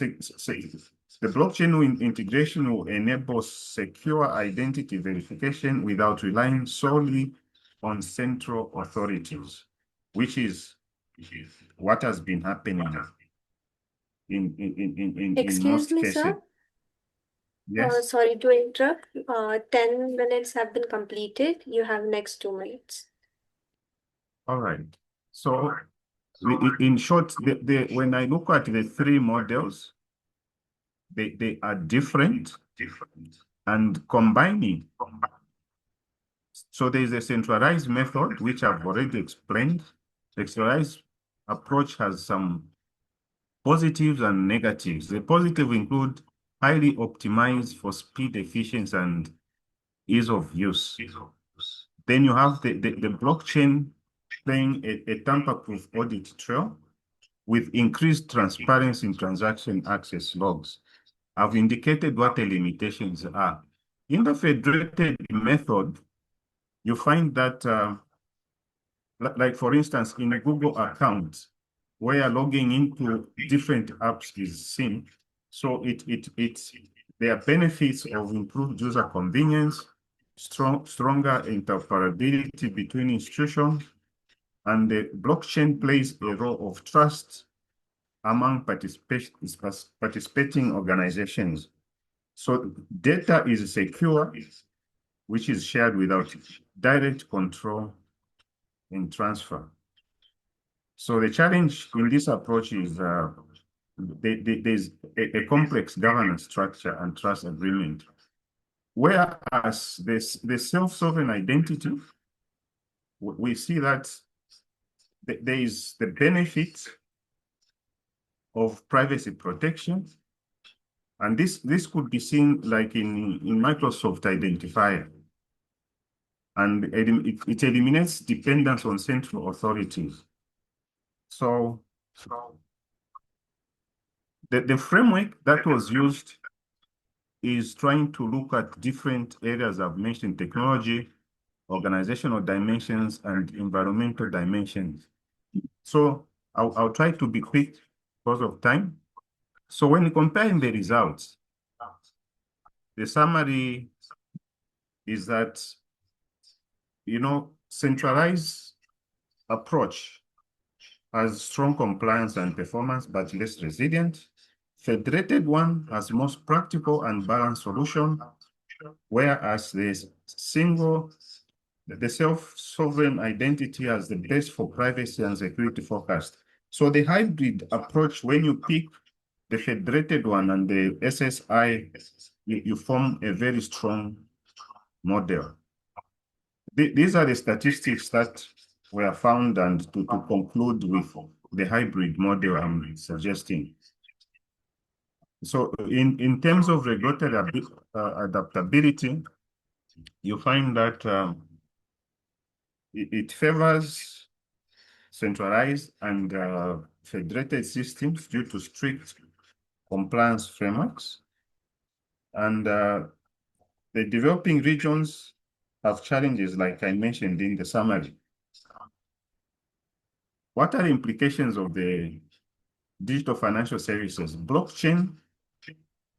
The blockchain integration will enable secure identity verification without relying solely on central authorities, which is what has been happening in Excuse most me, cases. sir. Yes. Sorry to interrupt. 10 minutes have been completed. You have next 2 minutes. All right. So in short, when I look at the three models, they are different and combining. So there is a centralized method, which I've already explained. The centralized approach has some positives and negatives. The positive include highly optimized for speed, efficiency, and ease of use. Then you have the blockchain playing a tamper-proof audit trail with increased transparency in transaction access logs. I've indicated what the limitations are. In the federated method, you find that, like for instance, in a Google account, where logging into different apps is seen, so there are benefits of improved user convenience, stronger interoperability between institutions, and the blockchain plays a role of trust among participating organizations. So data is secure, which is shared without direct control in transfer. So the challenge in this approach is there's a complex governance structure and trust agreement. Whereas the self-sovereign identity, we see that there is the benefit of privacy protection. And this could be seen like in Microsoft Identifier. And it eliminates dependence on central authorities. So the framework that was used is trying to look at different areas I've mentioned: technology, organizational dimensions, and environmental dimensions. So I'll try to be quick because of time. So when comparing the results, the summary is that, centralized approach has strong compliance and performance, but less resilient. Federated one has most practical and balanced solution, whereas the self-sovereign identity has the best for privacy and security forecast. So the hybrid approach, when you pick the federated one and the SSI, you form a very strong model. These are the statistics that were found, and to conclude with the hybrid model I'm suggesting. So in terms of regulatory adaptability, you find that it favors centralized and federated systems due to strict compliance frameworks. And the developing regions have challenges, like I mentioned in the summary. What are the implications of the digital financial services? Blockchain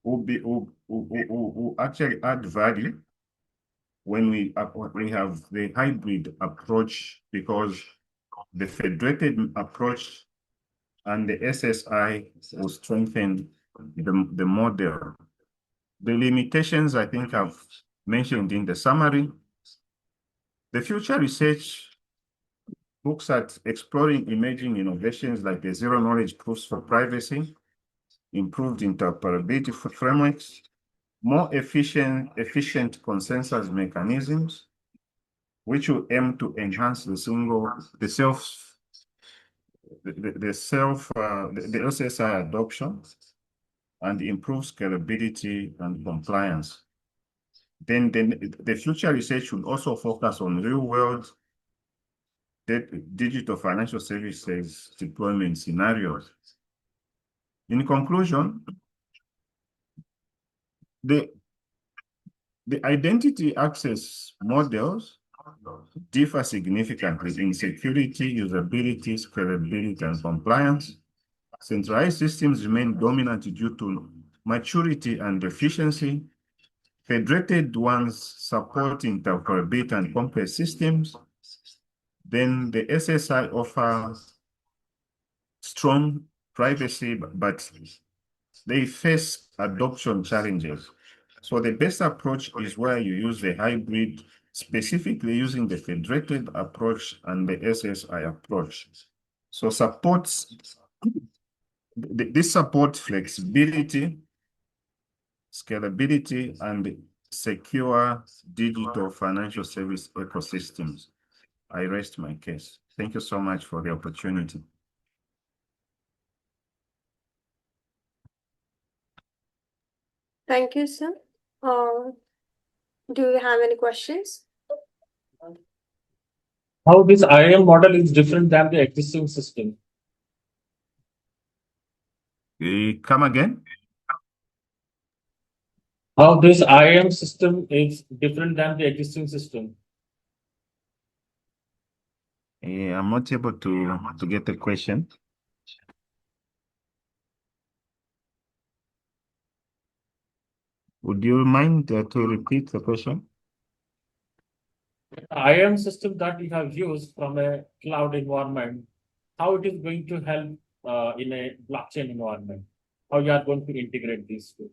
will actually add value when we have the hybrid approach, because the federated approach and the SSI will strengthen the model. The limitations, I think, I've mentioned in the summary. The future research looks at exploring emerging innovations like the zero-knowledge proofs for privacy, improved interoperability frameworks, more efficient consensus mechanisms, which will aim to enhance the SSI adoption and improve scalability and compliance. Then the future research should also focus on real-world digital financial services deployment scenarios. In conclusion, the identity access models differ significantly in security, usability, scalability, and compliance. Centralized systems remain dominant due to maturity and efficiency. Federated ones support interoperability and complex systems. Then the SSI offers strong privacy, but they face adoption challenges. So the best approach is where you use the hybrid, specifically using the federated approach and the SSI approach. So this supports flexibility, scalability, and secure digital financial service ecosystems. I rest my case. Thank you so much for the opportunity. Thank you, sir. Do you have any questions? How this IAM model is different than the existing system? Come again? How this IAM system is different than the existing system? I'm not able to get the question. Would you mind to repeat the question? IAM system that you have used from a cloud environment, how it is going to help in a blockchain environment? How you are going to integrate these two?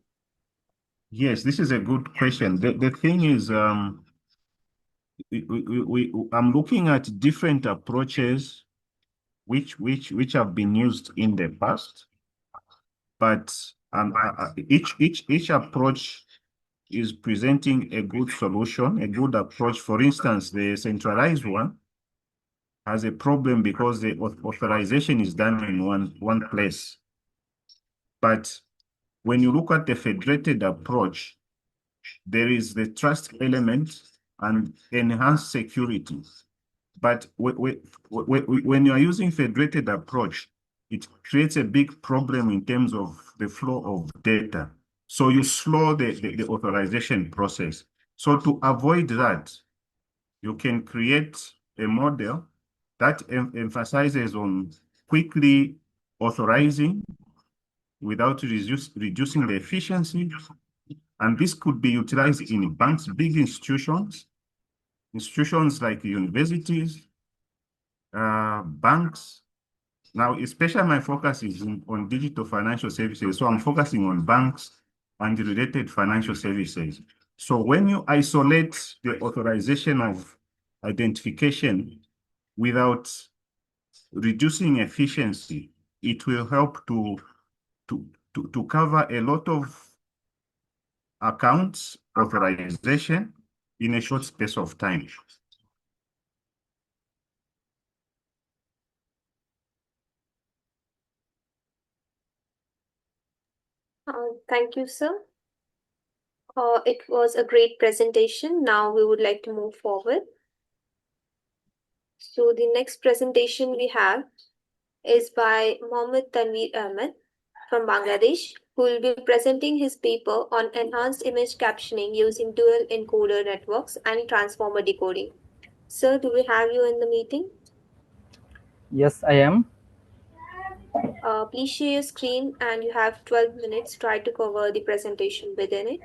Yes, this is a good question. The thing is, I'm looking at different approaches which have been used in the past, but each approach is presenting a good solution, a good approach. For instance, the centralized one has a problem because the authorization is done in one place. But when you look at the federated approach, there is the trust element and enhanced security. But when you are using federated approach, it creates a big problem in terms of the flow of data. So you slow the authorization process. So to avoid that, you can create a model that emphasizes on quickly authorizing without reducing the efficiency. And this could be utilized in banks, big institutions like universities, banks. Now, especially my focus is on digital financial services. So I'm focusing on banks and related financial services. So when you isolate the authorization of identification without reducing efficiency, it will help to cover a lot of accounts authorization in a short space of time. Thank you, sir. It was a great presentation. Now we would like to move forward. So the next presentation we have is by Mohammed Tanveer Ahmed from Bangladesh, who will be presenting his paper on enhanced image captioning using dual encoder networks and transformer decoding. Sir, do we have you in the meeting? Yes, I am. Please share your screen and you have 12 minutes. Try to cover the presentation within it.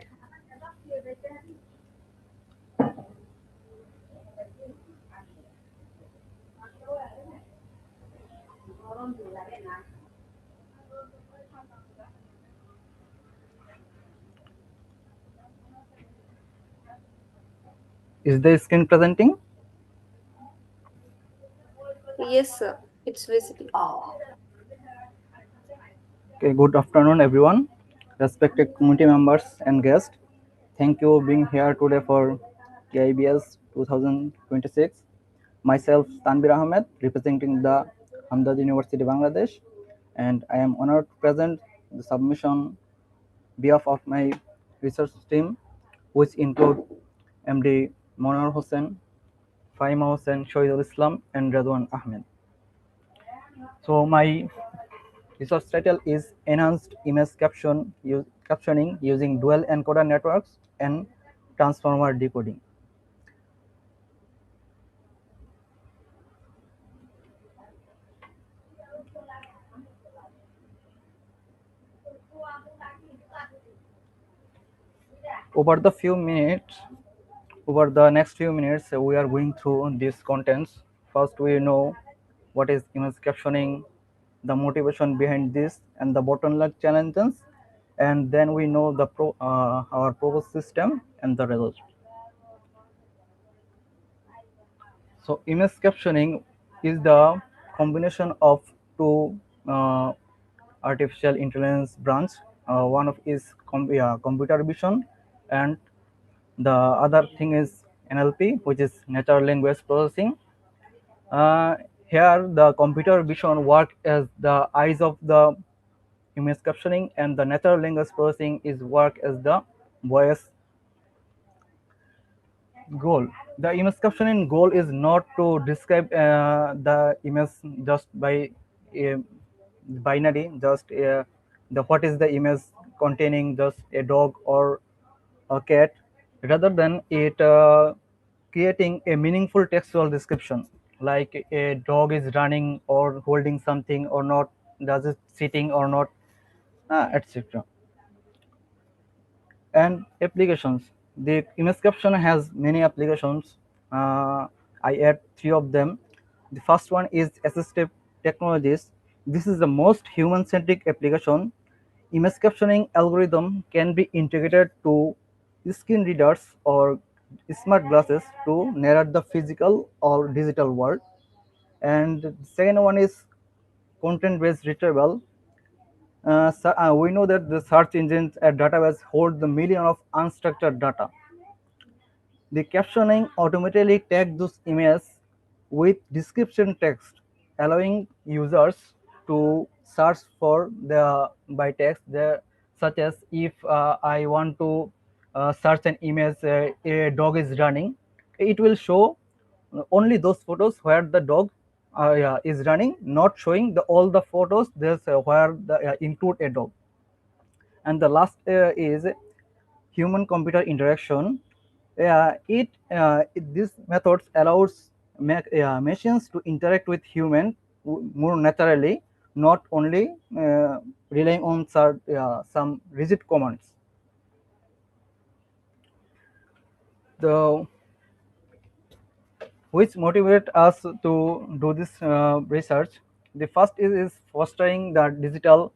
Is the screen presenting? Yes, sir. It's visible. Okay, good afternoon, everyone. Respected community members and guests. Thank you being here today for TIBS 2026. Myself, Tanvir Ahmed, representing the Hamdard University, Bangladesh, and I am honored to present the submission behalf of my research team, which include MD Monar Hossain, Faima Hossain, Shohidul Islam, and Radwan Ahmed. So my research title is Enhanced Image Captioning Using Dual Encoder Networks and Transformer Decoding. Over the few minutes, over the next few minutes, we are going through these contents. First, we know what is image captioning, the motivation behind this, and the bottleneck challenges, and then we know the our proposed system and the result. So image captioning is the combination of two artificial intelligence branch. One of is computer vision, and the other thing is NLP, which is natural language processing. Uh, Here, the computer vision work as the eyes of the image captioning, and the natural language processing is work as the voice goal. The image captioning goal is not to describe the image just by binary, just the what is the image containing, just a dog or a cat, rather than it creating a meaningful textual description, like a dog is running or holding something or not, does it sitting or not, etc. And applications. The image caption has many applications. I add three of them. The first one is assistive technologies. This is the most human-centric application. Image captioning algorithm can be integrated to screen readers or smart glasses to narrate the physical or digital world. And the second one is content-based retrieval. We know that the search engines and database hold the million of unstructured data. The captioning automatically tags those images with description text, allowing users to search for the by text, such as if I want to search an image, a dog is running, it will show only those photos where the dog yeah, is running, not showing the all the photos there's where the include a dog. And the last is human computer interaction. These methods allows machines to interact with human more naturally, not only relying on some rigid commands. The which motivate us to do this research. The first is fostering the digital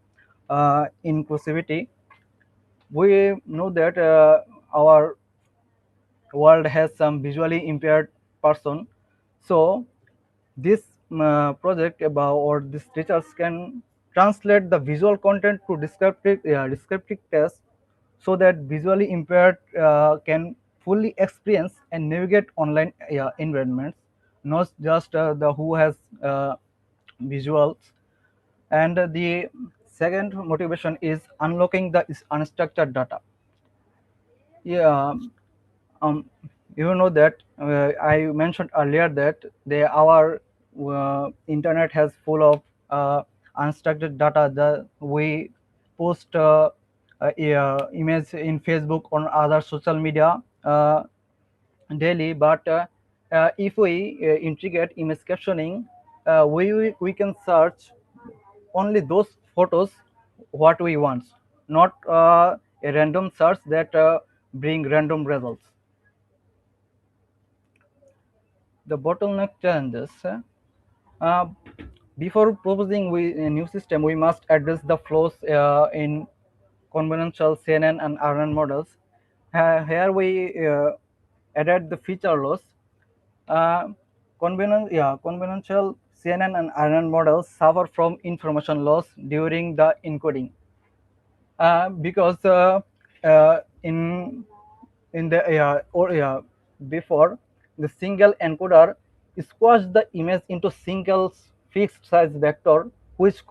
inclusivity. We know that our world has some visually impaired person, so this project about or this teachers can translate the visual content to descriptive text, so that visually impaired can fully experience and navigate online environments, not just the who has visuals. And the second motivation is unlocking the unstructured data. Yeah, um, you know that I mentioned earlier that our internet has full of unstructured data that we post image in Facebook on other social media daily. But if we integrate image captioning, we can search only those photos what we want, not a random search that bring random results. The bottleneck challenges. Uh, Before proposing a new system, we must address the flaws in conventional CNN and RNN models. Here we added the feature loss. Uh, Conventional CNN and RNN models suffer from information loss during the encoding because in the before, the single encoder squash the image into single fixed size vector, which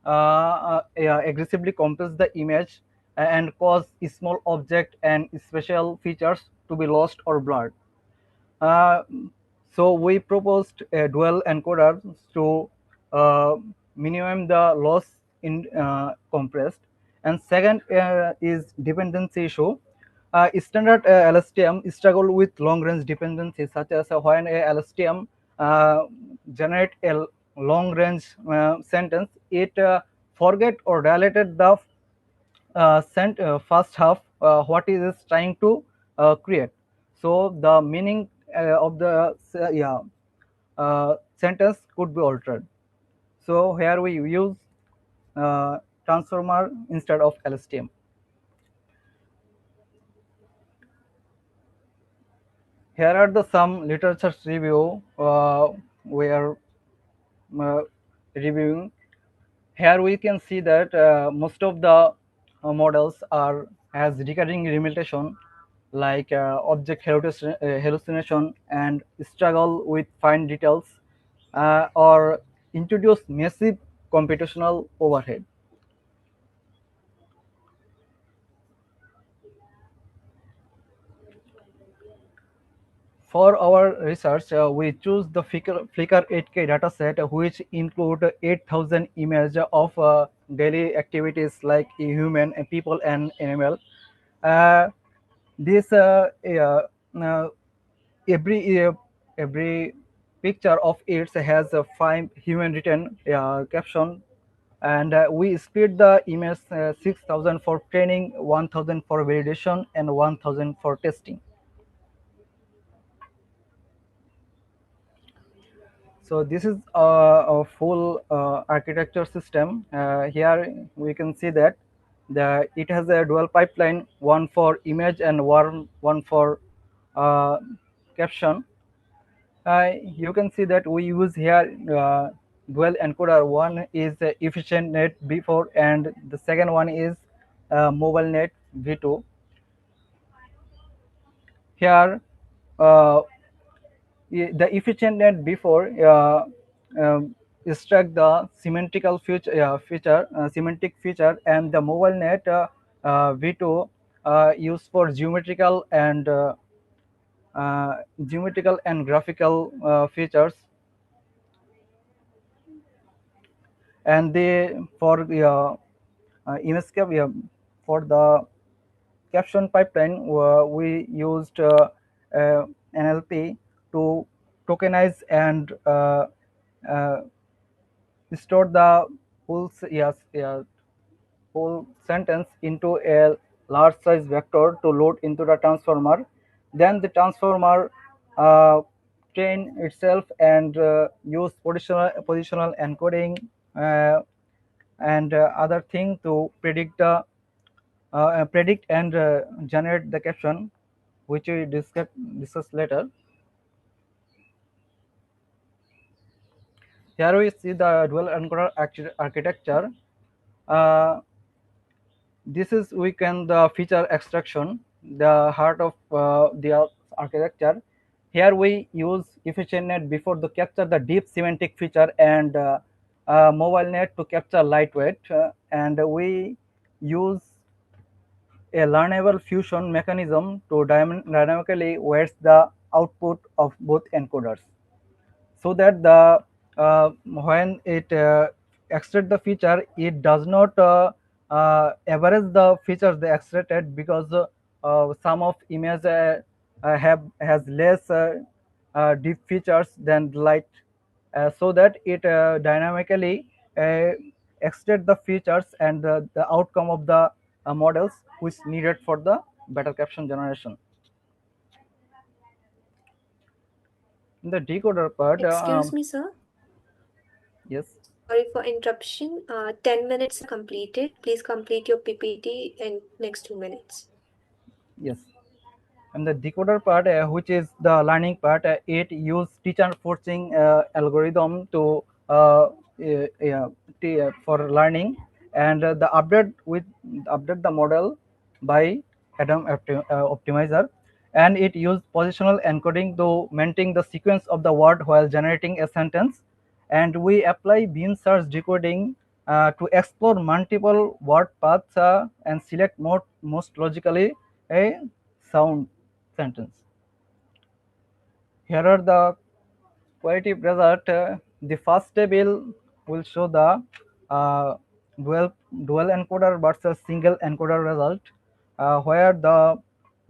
aggressively compress the image and cause small object and special features to be lost or blurred. uh, so we proposed a dual encoder to uh, minimum the loss in compressed. And second is dependency issue. Standard LSTM struggle with long-range dependencies, such as when a LSTM generate a long-range sentence, it forget or dilated the first half what it is trying to create. So the meaning of the sentence could be altered. So here we use transformer instead of LSTM. Here are the some literature review we are reviewing. Here we can see that most of the models are has recurring limitation like object hallucination and struggle with fine details or introduce massive computational overhead. For our research, we choose the Flickr 8K dataset, which include 8,000 images of daily activities like human, people, and animal. Uh, this uh, every every picture of it has a 5 human written caption, and we split the image 6,000 for training, 1,000 for validation, and 1,000 for testing. So this is a full architecture system. Here we can see that it has a dual pipeline, one for image and one for uh, caption. You can see that we use here dual encoder. One is efficient net V4 and the second one is mobile net V2. Here uh, the efficient net before extract the semantic feature, and the mobile net V2 used for geometrical and graphical features, and the for the image for the caption pipeline we used NLP to tokenize and uh, store the whole sentence into a large size vector to load into the transformer. Then the transformer train itself and use positional encoding and other thing to predict and generate the caption, which we discuss later. Here we see the dual encoder architecture. Uh, this is we can the feature extraction, the heart of the architecture. Here we use efficient net before to capture the deep semantic feature and mobile net to capture lightweight, and we use a learnable fusion mechanism to dynamically weights the output of both encoders, so that the when it extract the feature, it does not average the features they extracted, because some of image has less deep features than light, so that it dynamically uh, extract the features and the outcome of the models which needed for the better caption generation. In the decoder part, Excuse me, sir. yes. Sorry for interruption. 10 minutes are completed. Please complete your PPT in next 2 minutes. Yes, and the decoder part, which is the learning part, it use teacher forcing algorithm to for learning, and the update the model by Adam optimizer, and it use positional encoding to maintain the sequence of the word while generating a sentence, and we apply beam search decoding to explore multiple word paths and select most logically a sound sentence. Here are the qualitative result. The first table will show the uh, dual dual encoder versus single encoder result, where the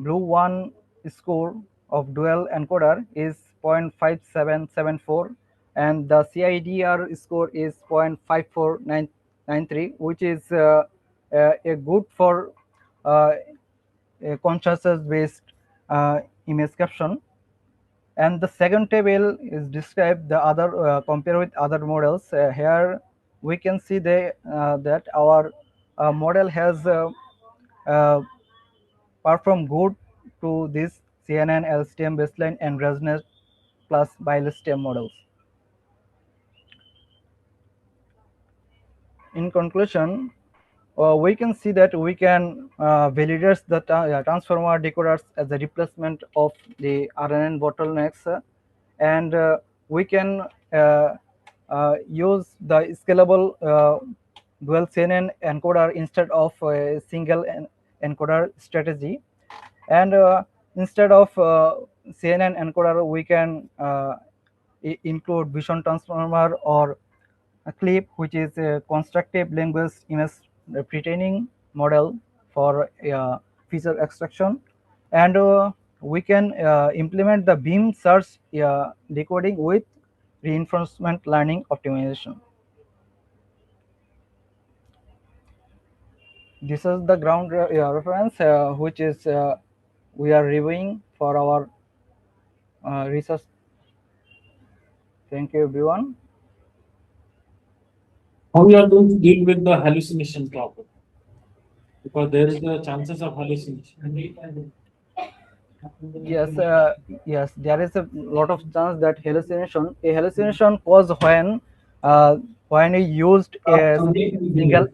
blue one score of dual encoder is 0.5774 and the CIDR score is 0.5493, which is a good for uh, consciousness-based image caption. And the second table is describe the other compare with other models. Here we can see that our model has performed good to this CNN, LSTM baseline and ResNet plus BiLSTM models. In conclusion, we can see that we can validate the transformer decoders as a replacement of the RNN bottlenecks, and we can use the scalable dual CNN encoder instead of a single encoder strategy. And instead of CNN encoder, we can include vision transformer or a clip, which is a constructive language image pre-training model for feature extraction. And we can implement the beam search decoding with reinforcement learning optimization. This is the ground reference which is we are reviewing for our research. Thank you, everyone. How you are going to deal with the hallucination problem? Because there is the chances of hallucination. Yes, yes, there is a lot of chance that hallucination cause when we used a single.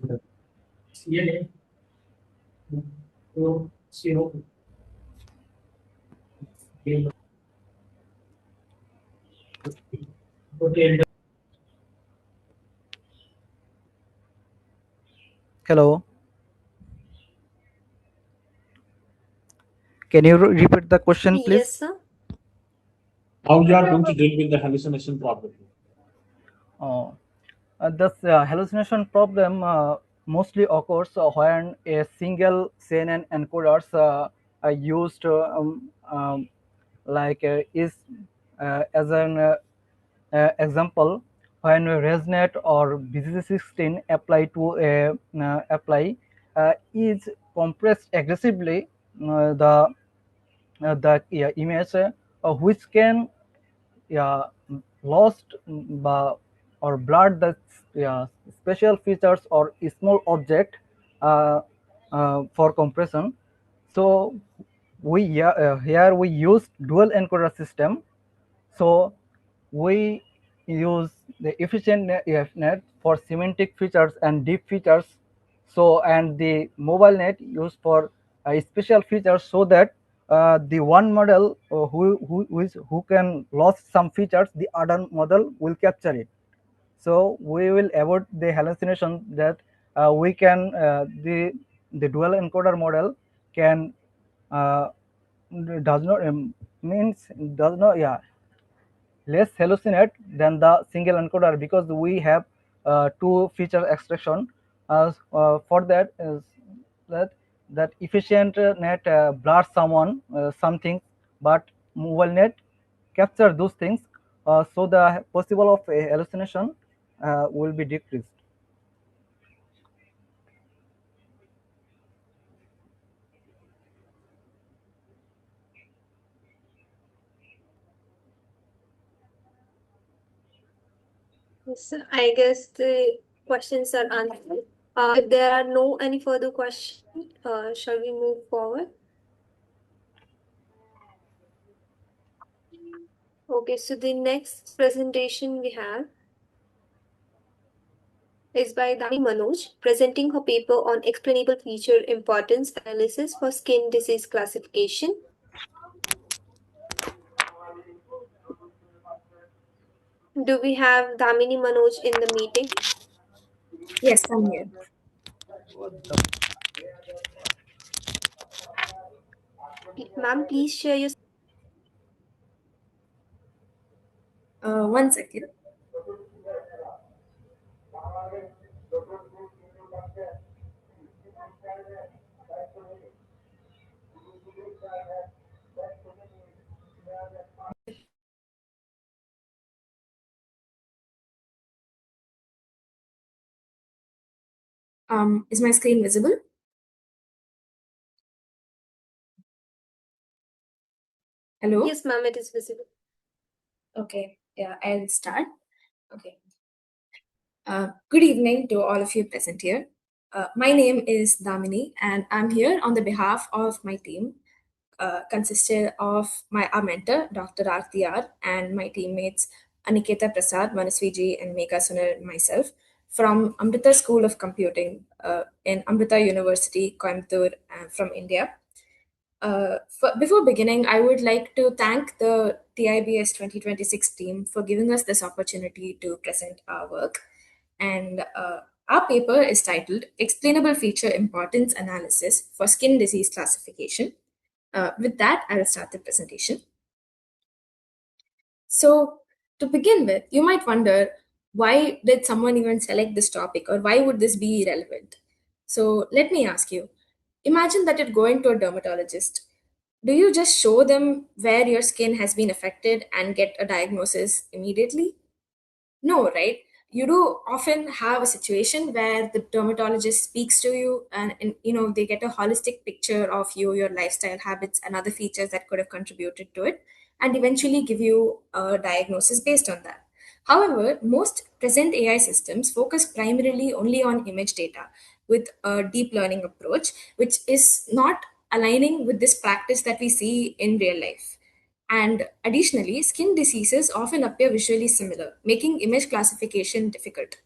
Hello, can you repeat the question, please? Yes, sir. How you are going to deal with the hallucination problem? Oh, this hallucination problem mostly occurs when a single CNN encoders are used like is as an example, when ResNet or BCC16 apply to a apply is compressed aggressively the image which can yeah, lost or blurred the special features or small object uh, for compression. So here we use dual encoder system. So we use the efficient net for semantic features and deep features. So and the mobile net used for special features, so that the one model who can lost some features, the other model will capture it. So we will avoid the hallucination that we can the dual encoder model can uh, does not means does not less hallucinate than the single encoder, because we have two feature extraction. For that is that efficient net blurs something, but mobile net capture those things, so the possible of a hallucination will be decreased. Yes, sir. I guess the questions are answered. If there are no any further questions, shall we move forward? Okay, so the next presentation we have is by Damini Manoj, presenting her paper on explainable feature importance analysis for skin disease classification. Do we have Damini Manoj in the meeting? Yes, I'm here. Ma'am, please share your. One second. Is my screen visible? Hello? Yes, ma'am, it is visible. Okay, yeah, I'll start. Okay. Good evening to all of you present here. My name is Damini, and I'm here on the behalf of my team, consisted of our mentor, Dr. Aarti R, and my teammates Aniketa Prasad, Manaswiji, and Megha Sunil, and myself from Amrita School of Computing in Amrita University, Coimbatore, from India. Before beginning, I would like to thank the TIBS 2026 team for giving us this opportunity to present our work. And our paper is titled Explainable Feature Importance Analysis for Skin Disease Classification. With that, I will start the presentation. So, to begin with, you might wonder, why did someone even select this topic, or why would this be relevant? So, let me ask you, imagine that you're going to a dermatologist. Do you just show them where your skin has been affected and get a diagnosis immediately? No, right? You do often have a situation where the dermatologist speaks to you, and they get a holistic picture of you, your lifestyle habits, and other features that could have contributed to it, and eventually give you a diagnosis based on that. However, most present AI systems focus primarily only on image data with a deep learning approach, which is not aligning with this practice that we see in real life. And additionally, skin diseases often appear visually similar, making image classification difficult.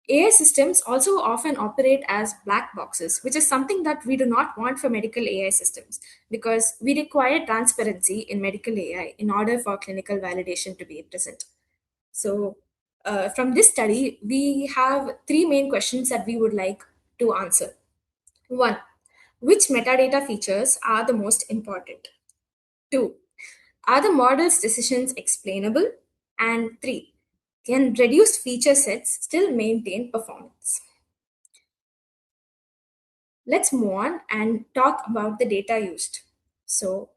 AI systems also often operate as black boxes, which is something that we do not want for medical AI systems because we require transparency in medical AI in order for clinical validation to be present. So, from this study, we have three main questions that we would like to answer. One, which metadata features are the most important? Two, are the model's decisions explainable? And three, can reduced feature sets still maintain performance? Let's move on and talk about the data used. So,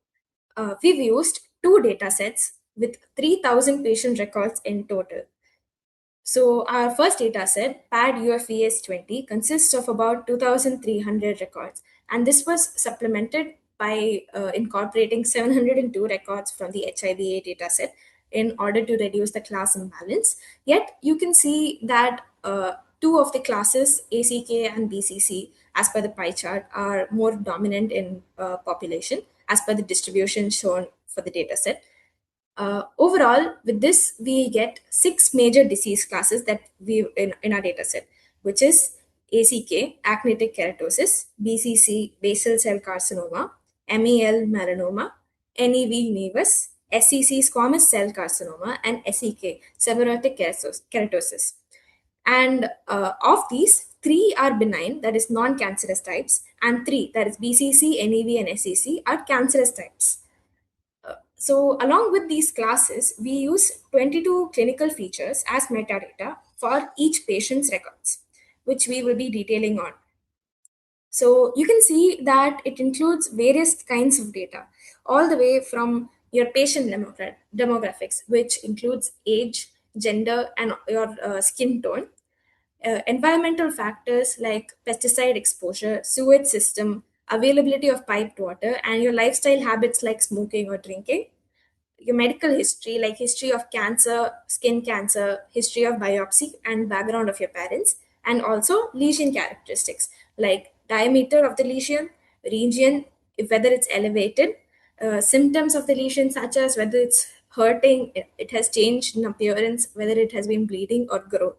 we've used two data sets with 3,000 patient records in total. So our first data set, PAD UFES 20, consists of about 2,300 records, and this was supplemented by incorporating 702 records from the HIBA data set in order to reduce the class imbalance. Yet you can see that two of the classes, ACK and BCC, as per the pie chart, are more dominant in population as per the distribution shown for the data set. Overall, with this, we get six major disease classes that we in our data set, which is ACK, actinic keratosis, BCC, basal cell carcinoma, MEL, melanoma, NEV, nevus, SCC, squamous cell carcinoma, and SEK, seborrheic keratosis. And of these, three are benign, that is non-cancerous types, and three, that is BCC, NEV, and SEC, are cancerous types. So, along with these classes, we use 22 clinical features as metadata for each patient's records, which we will be detailing on. So, you can see that it includes various kinds of data, all the way from your patient demographics, which includes age, gender, and your skin tone, environmental factors like pesticide exposure, sewage system, availability of piped water, and your lifestyle habits like smoking or drinking, your medical history, like history of cancer, skin cancer, history of biopsy, and background of your parents, and also lesion characteristics like diameter of the lesion, region, if whether it's elevated, symptoms of the lesion, such as whether it's hurting, it has changed in appearance, whether it has been bleeding or grown.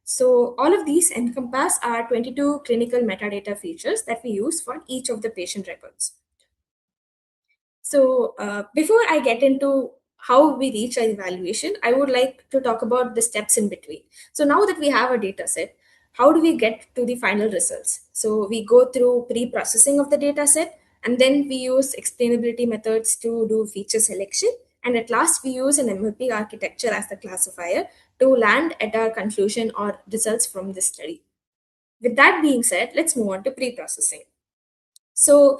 So, all of these encompass our 22 clinical metadata features that we use for each of the patient records. So, before I get into how we reach our evaluation, I would like to talk about the steps in between. So, now that we have a data set, how do we get to the final results? So, we go through pre processing of the data set, and then we use explainability methods to do feature selection. And at last, we use an MLP architecture as the classifier to land at our conclusion or results from the study. With that being said, let's move on to pre processing. So,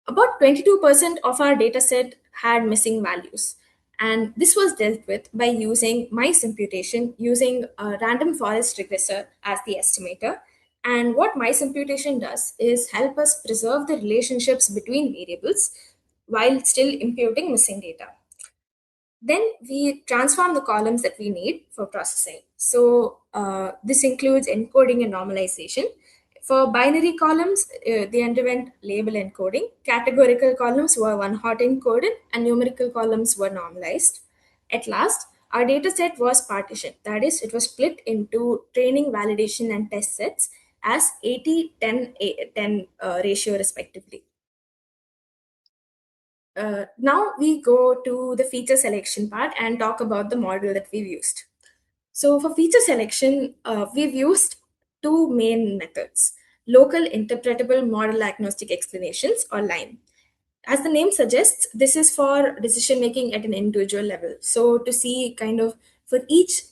about 22% of our dataset had missing values. And this was dealt with by using mice imputation using a random forest regressor as the estimator. And what mice imputation does is help us preserve the relationships between variables while still imputing missing data. Then we transform the columns that we need for processing. So this includes encoding and normalization. For binary columns, they underwent label encoding. Categorical columns were one-hot encoded, and numerical columns were normalized. At last, our data set was partitioned. That is, it was split into training, validation, and test sets as 80-10 ratio respectively. Now we go to the feature selection part and talk about the model that we've used. So for feature selection, we've used two main methods: local interpretable model agnostic explanations, or LIME. As the name suggests, this is for decision making at an individual level. So to see kind of for each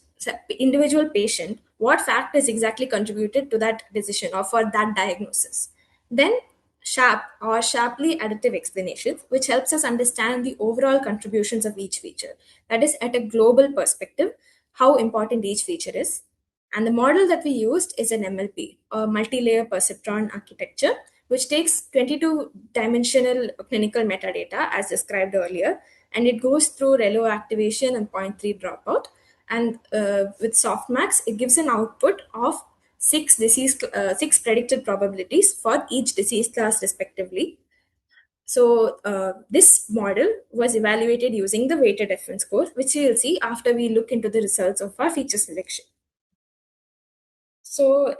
individual patient, what factors exactly contributed to that decision or for that diagnosis. Then SHAP, or sharply additive explanations, which helps us understand the overall contributions of each feature. That is, at a global perspective, how important each feature is. And the model that we used is an MLP, a multi-layer perceptron architecture, which takes 22-dimensional clinical metadata as described earlier, and it goes through relo activation and point 0.3 dropout. And with softmax, it gives an output of six predicted probabilities for each disease class respectively. So this model was evaluated using the weighted F1 score, which we will see after we look into the results of our feature selection. So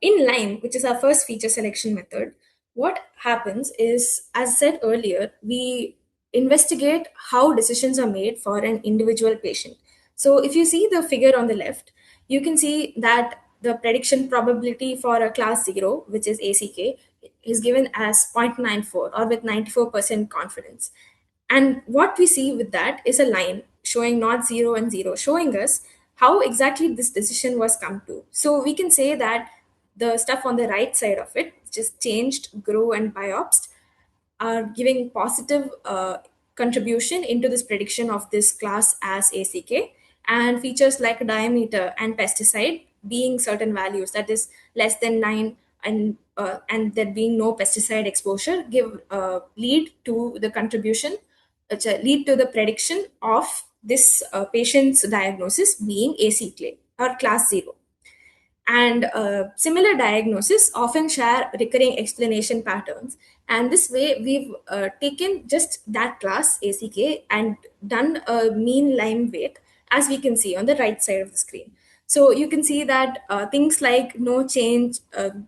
in line, which is our first feature selection method, what happens is, as said earlier, we investigate how decisions are made for an individual patient. So if you see the figure on the left, you can see that the prediction probability for a class 0, which is ACK, is given as 0.94 or with 94% confidence. And what we see with that is a line showing not 0 and 0, showing us how exactly this decision was come to. So we can say that the stuff on the right side of it, just changed, grew, and biopsed, are giving positive contribution into this prediction of this class as ACK, and features like diameter and pesticide being certain values, that is less than 9, and there being no pesticide exposure, give lead to the contribution, lead to the prediction of this patient's diagnosis being ACK or class 0. And similar diagnoses often share recurring explanation patterns. And this way, we've taken just that class ACK and done a mean Lyme weight, as we can see on the right side of the screen. So you can see that things like no change,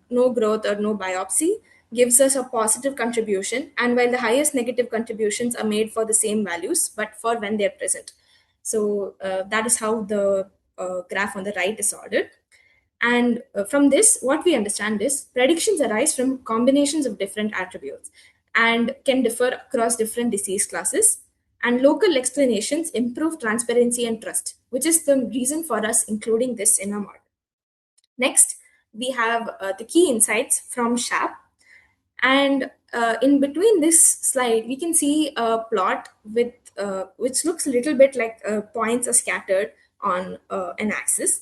no growth, or no biopsy gives us a positive contribution, and while the highest negative contributions are made for the same values, but for when they're present. So that is how the graph on the right is ordered. And from this, what we understand is predictions arise from combinations of different attributes and can differ across different disease classes. And local explanations improve transparency and trust, which is the reason for us including this in our model. Next, we have the key insights from SHAP. And in between this slide, we can see a plot with which looks a little bit like points are scattered on an axis.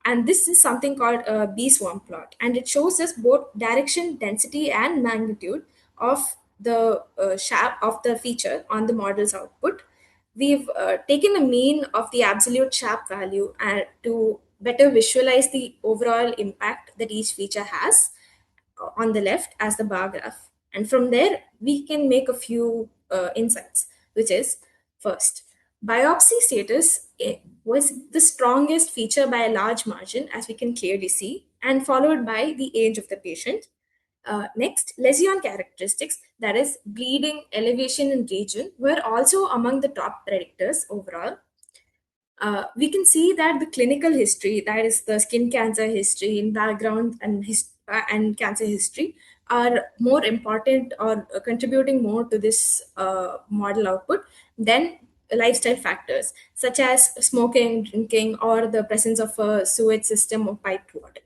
And this is something called a bee swarm plot. And it shows us both direction, density, and magnitude of the SHAP of the feature on the model's output. We've taken a mean of the absolute SHAP value to better visualize the overall impact that each feature has on the left as the bar graph. And from there, we can make a few insights, which is first, biopsy status was the strongest feature by a large margin, as we can clearly see, and followed by the age of the patient. Next, lesion characteristics, that is, bleeding, elevation, and region, were also among the top predictors overall. We can see that the clinical history, that is the skin cancer history in background and cancer history, are more important or contributing more to this model output than lifestyle factors such as smoking, drinking, or the presence of a sewage system or piped water.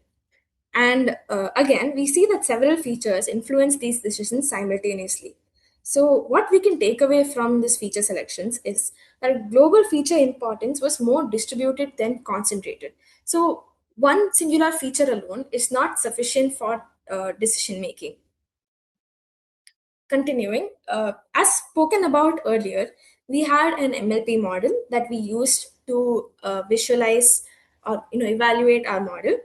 And again, we see that several features influence these decisions simultaneously. So, what we can take away from this feature selections is that global feature importance was more distributed than concentrated. So, one singular feature alone is not sufficient for decision making. continuing, as spoken about earlier, we had an MLP model that we used to visualize or evaluate our model,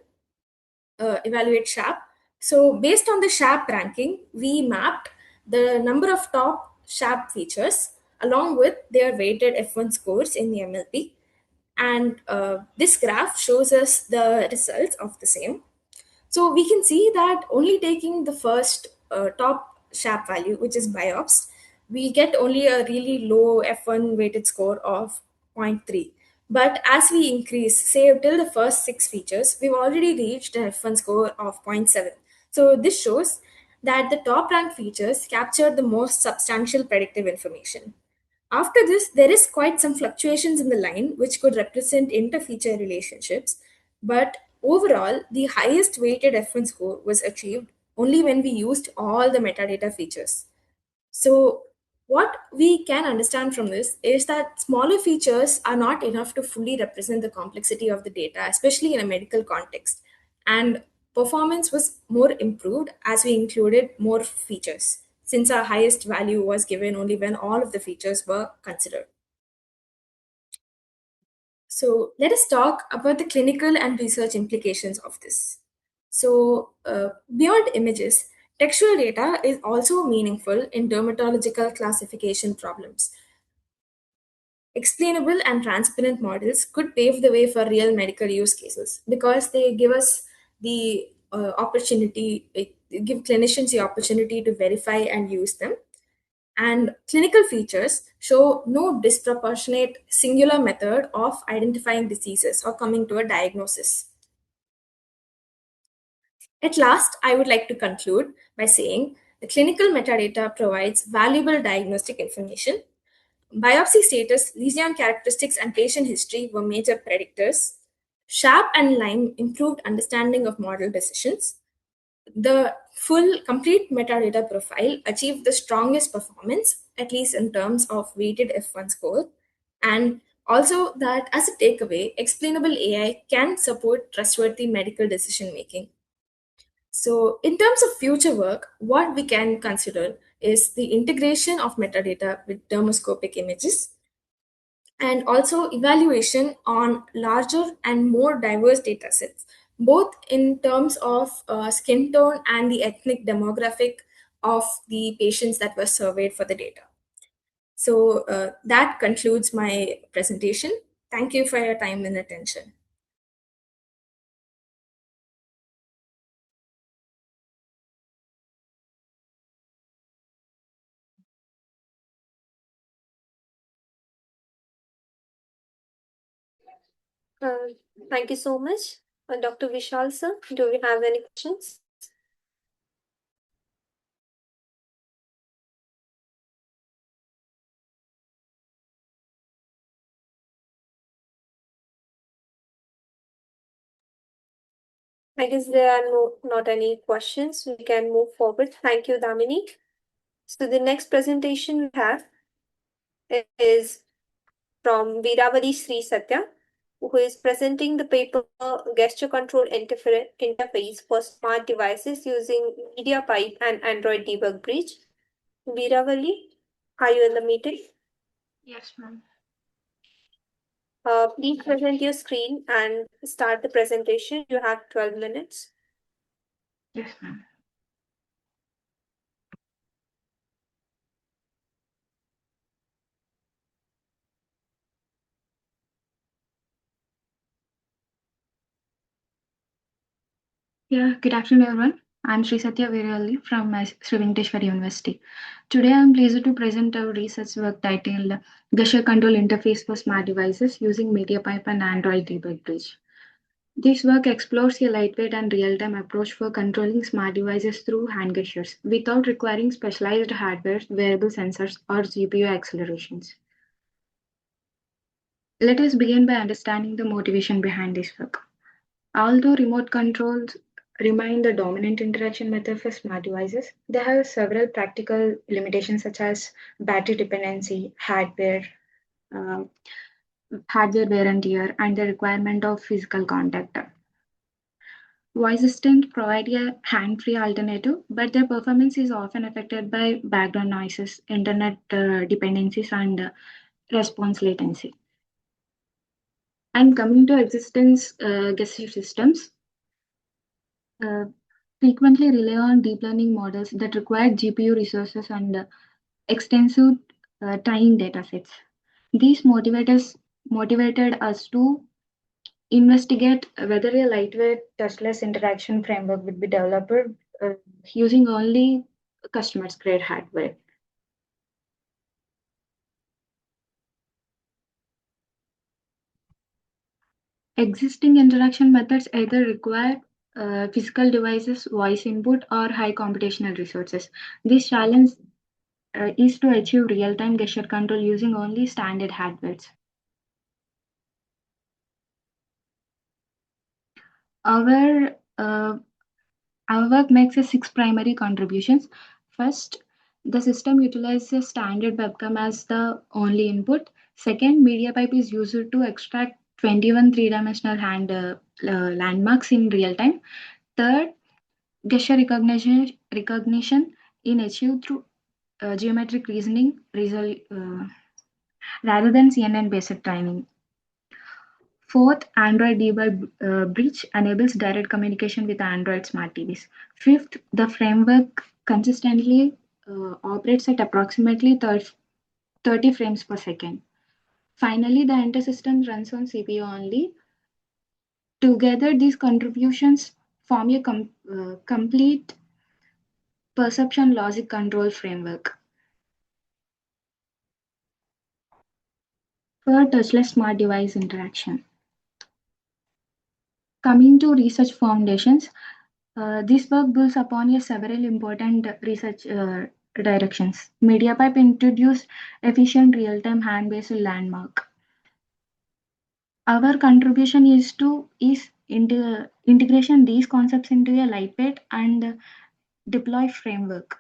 evaluate SHAP. So based on the SHAP ranking, we mapped the number of top SHAP features along with their weighted F1 scores in the MLP. And this graph shows us the results of the same. So we can see that only taking the first top SHAP value, which is BIOPS, we get only a really low F1 weighted score of zero point 0.3. But as we increase, say till the first 6 features, we've already reached an F1 score of 0.7. So this shows that the top ranked features capture the most substantial predictive information. After this, there is quite some fluctuations in the line which could represent inter-feature relationships, but overall, the highest weighted F1 score was achieved only when we used all the metadata features. So, what we can understand from this is that smaller features are not enough to fully represent the complexity of the data, especially in a medical context. And performance was more improved as we included more features, since our highest value was given only when all of the features were considered. So, let us talk about the clinical and research implications of this. So, beyond images, textual data is also meaningful in dermatological classification problems. Explainable and transparent models could pave the way for real medical use cases because they give us the give clinicians the opportunity to verify and use them. And clinical features show no disproportionate singular method of identifying diseases or coming to a diagnosis. At last, I would like to conclude by saying the clinical metadata provides valuable diagnostic information. Biopsy status, lesion characteristics, and patient history were major predictors. SHARP and LIME improved understanding of model decisions. The full complete metadata profile achieved the strongest performance, at least in terms of weighted F1 score. And also, that as a takeaway, explainable AI can support trustworthy medical decision making. So, in terms of future work, what we can consider is the integration of metadata with dermoscopic images and also evaluation on larger and more diverse data sets, both in terms of skin tone and the ethnic demographic of the patients that were surveyed for the data. So, that concludes my presentation. Thank you for your time and attention. Uh, Thank you so much. Dr. Vishal sir, do we have any questions? I guess there are not any questions. We can move forward. Thank you, Damini. So the next presentation we have is from Veeravali Sri Satya, who is presenting the paper Gesture Control Interface for Smart Devices using MediaPipe and Android Debug Bridge. Veeravali, are you in the meeting? Yes, ma'am. Please present your screen and start the presentation. You have 12 minutes. Yes, ma'am. Yeah, good afternoon, everyone. I'm Sri Satya Virali from Sri Venkateshwara University. Today, I'm pleased to present our research work titled Gesture Control Interface for Smart Devices using MediaPipe and Android Debug Bridge. This work explores a lightweight and real-time approach for controlling smart devices through hand gestures without requiring specialized hardware, wearable sensors, or GPU accelerations. Let us begin by understanding the motivation behind this work. Although remote controls remain the dominant interaction method for smart devices, they have several practical limitations such as battery dependency, uh, hardware wear and tear, and the requirement of physical contact. Voice assistant provide a hand-free alternative, but their performance is often affected by background noises, internet dependencies, and response latency. And coming to existence gesture systems, uh, frequently rely on deep learning models that require GPU resources and extensive training datasets. These motivated us to investigate whether a lightweight touchless interaction framework would be developed using only customers grade hardware. Existing interaction methods either require physical devices, voice input, or high computational resources. This challenge is to achieve real-time gesture control using only standard hardware. Our uh, Our work makes 6 primary contributions. First, the system utilizes a standard webcam as the only input. Second, media pipe is used to extract 21 three-dimensional hand landmarks in real time. Third, gesture recognition in achieved through geometric reasoning rather than CNN-based training. Fourth, Android debug bridge enables direct communication with Android smart TVs. Fifth, the framework consistently operates at approximately 30 frames per second. Finally, the entire system runs on CPU only. Together, these contributions form a complete perception logic control framework. For touchless smart device interaction. Coming to research foundations, this work builds upon several important research directions. MediaPipe introduced efficient real-time hand-based landmark. Our contribution is integration these concepts into a lightweight and deploy framework.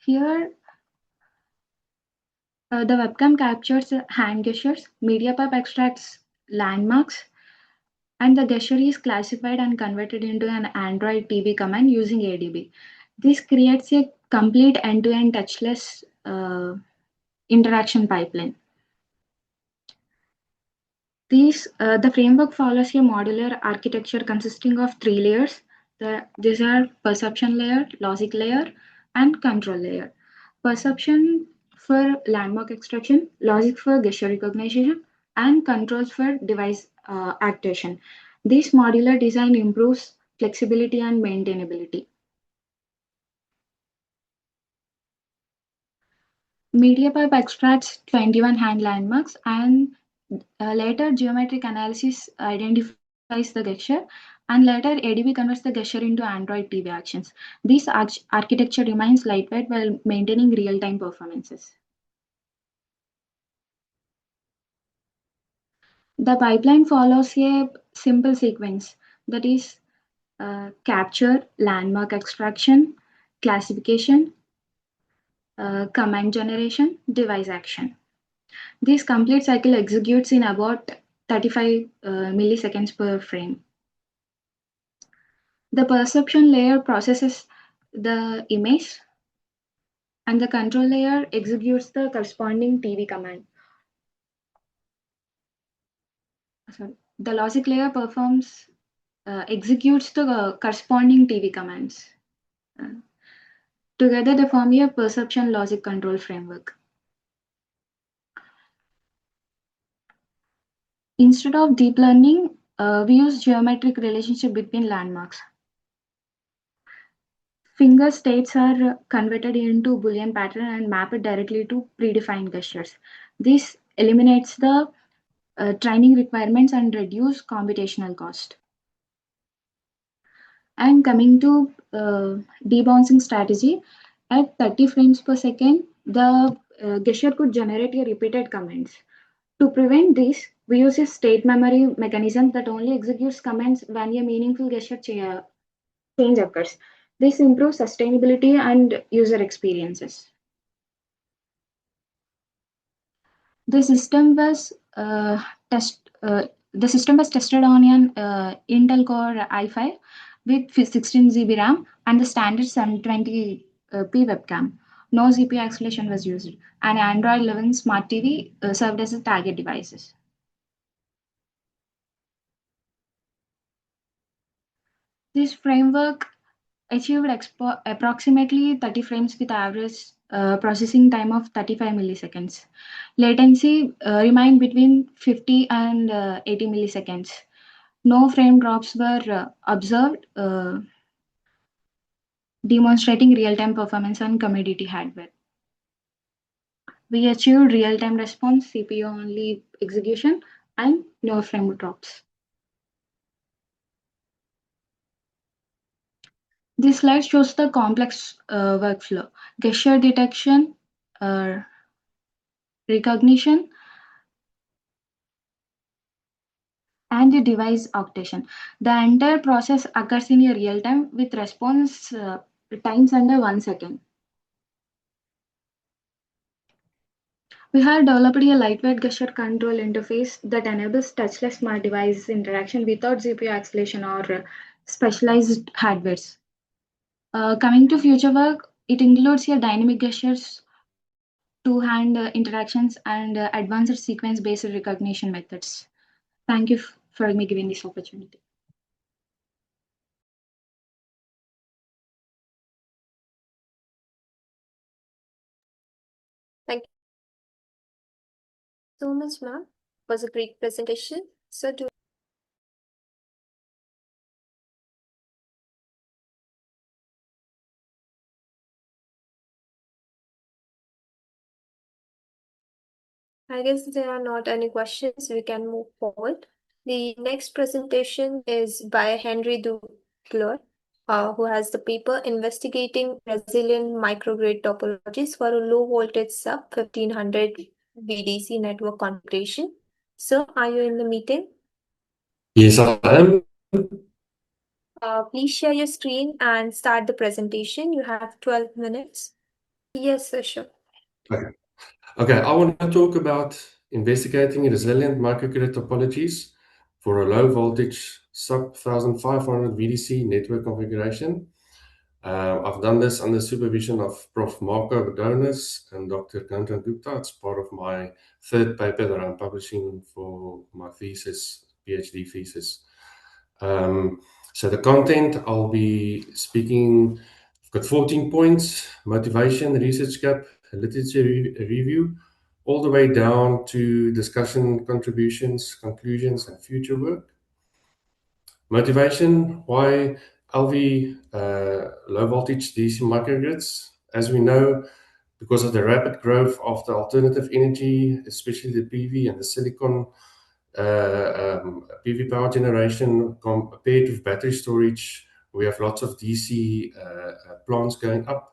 Here, the webcam captures hand gestures, MediaPipe extracts landmarks, and the gesture is classified and converted into an Android TV command using ADB. This creates a complete end-to-end touchless interaction pipeline. The framework follows a modular architecture consisting of 3 layers. These are perception layer, logic layer, and control layer. Perception for landmark extraction, logic for gesture recognition, and controls for device activation. This modular design improves flexibility and maintainability. MediaPipe extracts 21 hand landmarks and later geometric analysis identifies the gesture and later ADB converts the gesture into Android TV actions. This architecture remains lightweight while maintaining real-time performances. The pipeline follows a simple sequence that is capture, landmark extraction, classification, command generation, device action. This complete cycle executes in about 35 milliseconds per frame. The perception layer processes the image and the control layer executes the corresponding TV command. Sorry. The logic layer executes the corresponding TV commands. Together they form a perception logic control framework. Instead of deep learning, we use geometric relationship between landmarks. Finger states are converted into Boolean pattern and mapped directly to predefined gestures. This eliminates the training requirements and reduce computational cost. And coming to debouncing strategy, at 30 frames per second, the gesture could generate a repeated commands. To prevent this, we use a state memory mechanism that only executes commands when a meaningful gesture change occurs. This improves sustainability and user experiences. The system was The system was tested on an Intel Core i5 with 16 GB RAM and the standard 720p webcam. No CPU acceleration was used, and Android 11 Smart TV served as a target devices. This framework achieved approximately 30 frames with average processing time of 35 milliseconds. Latency remained between 50 and 80 milliseconds. No frame drops were observed, demonstrating real-time performance on commodity hardware. We achieved real-time response, CPU-only execution, and no frame drops. This slide shows the complex workflow: gesture detection, recognition, and the device octation. The entire process occurs in a real time with response times under 1 second. We have developed a lightweight gesture control interface that enables touchless smart device interaction without CPU acceleration or specialized hardwares. Coming to future work, it includes a dynamic gestures, two-hand interactions, and advanced sequence-based recognition methods. Thank you for me giving this opportunity. Thank you so much, ma'am. It was a great presentation. So, I guess there are not any questions. We can move forward. The next presentation is by Henry Dugler, who has the paper investigating resilient microgrid topologies for a low voltage sub 1500 VDC network configuration. Sir, are you in the meeting? Yes, I am. Please share your screen and start the presentation. You have 12 minutes. Yes, sir, sure. Okay, I want to talk about investigating resilient microgrid topologies for a low voltage sub 1500 VDC network configuration. I've done this under supervision of Prof. Marco Badonis and Dr. Gantan Gupta. It's part of my third paper that I'm publishing for my thesis, PhD thesis. So the content I'll be speaking, I've got 14 points: motivation, research gap, literature review, all the way down to discussion, contributions, conclusions, and future work. Motivation, why LV low voltage DC microgrids? As we know, because of the rapid growth of the alternative energy, especially the PV and the silicon PV power generation compared with battery storage, we have lots of DC plants going up.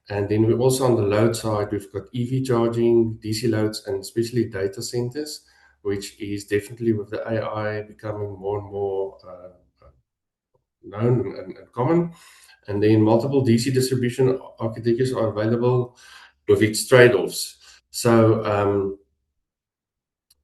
And then we also on the load side, we've got EV charging, DC loads, and especially data centers, which is definitely with the AI becoming more and more known and common. And then multiple DC distribution architectures are available with its trade-offs. So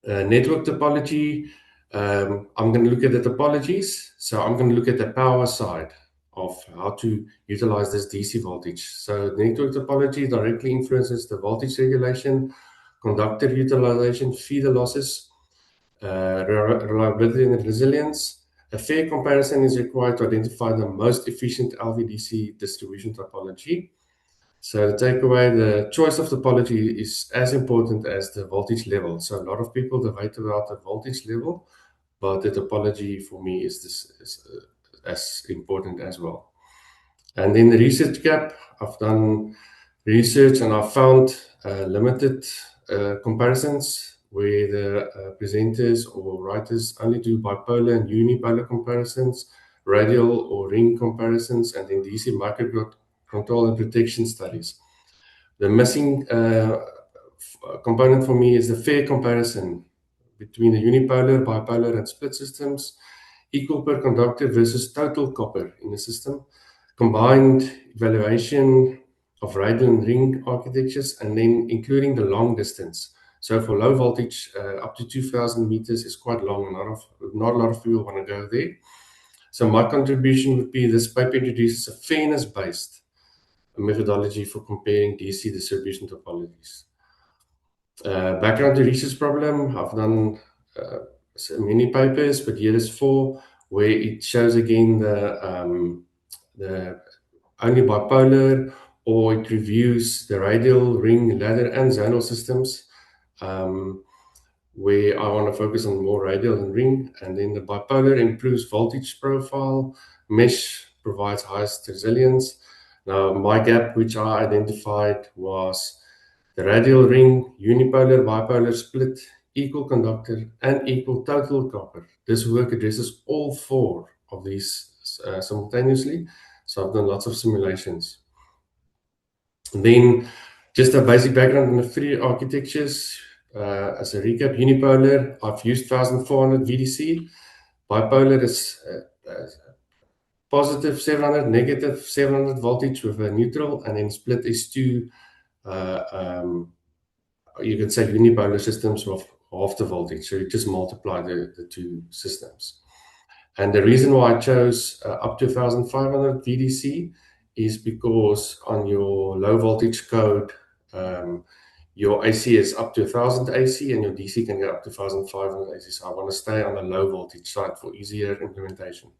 network topology, I'm going to look at the topologies. So I'm going to look at the power side of how to utilize this DC voltage. So network topology directly influences the voltage regulation, conductor utilization, feeder losses, reliability and resilience. A fair comparison is required to identify the most efficient LVDC distribution topology. So the takeaway, the choice of topology is as important as the voltage level. So a lot of people debate about the voltage level, but the topology for me is as important as well. And then the research gap, I've done research and I've found limited comparisons where the presenters or writers only do bipolar and unipolar comparisons, radial or ring comparisons, and then DC microgrid control and protection studies. The missing component for me is the fair comparison between the unipolar, bipolar, and split systems, equal per conductor versus total copper in the system, combined evaluation of radial and ring architectures, and then including the long distance. So for low voltage, up to 2,000 meters is quite long. Not a lot of people want to go there. So my contribution would be this paper introduces a fairness-based methodology for comparing DC distribution topologies. Background to research problem, I've done so many papers, but here is 4 where it shows again the only bipolar, or it reviews the radial, ring, ladder, and zonal systems, where I want to focus on more radial and ring. And then the bipolar improves voltage profile, mesh provides highest resilience. Now, my gap, which I identified, was the radial ring, unipolar, bipolar split, equal conductor, and equal total copper. This work addresses all 4 of these simultaneously. So I've done lots of simulations. And then just a basic background on the 3 architectures. As a recap, unipolar, I've used 1400 VDC. Bipolar is positive 700, negative 700 voltage with a neutral, and then split is 2 you could say unipolar systems of half the voltage. So you just multiply the 2 systems. And the reason why I chose up to 1500 VDC is because on your low voltage code, your AC is up to 1000 AC and your DC can go up to 1500 AC. So I want to stay on the low voltage side for easier implementation.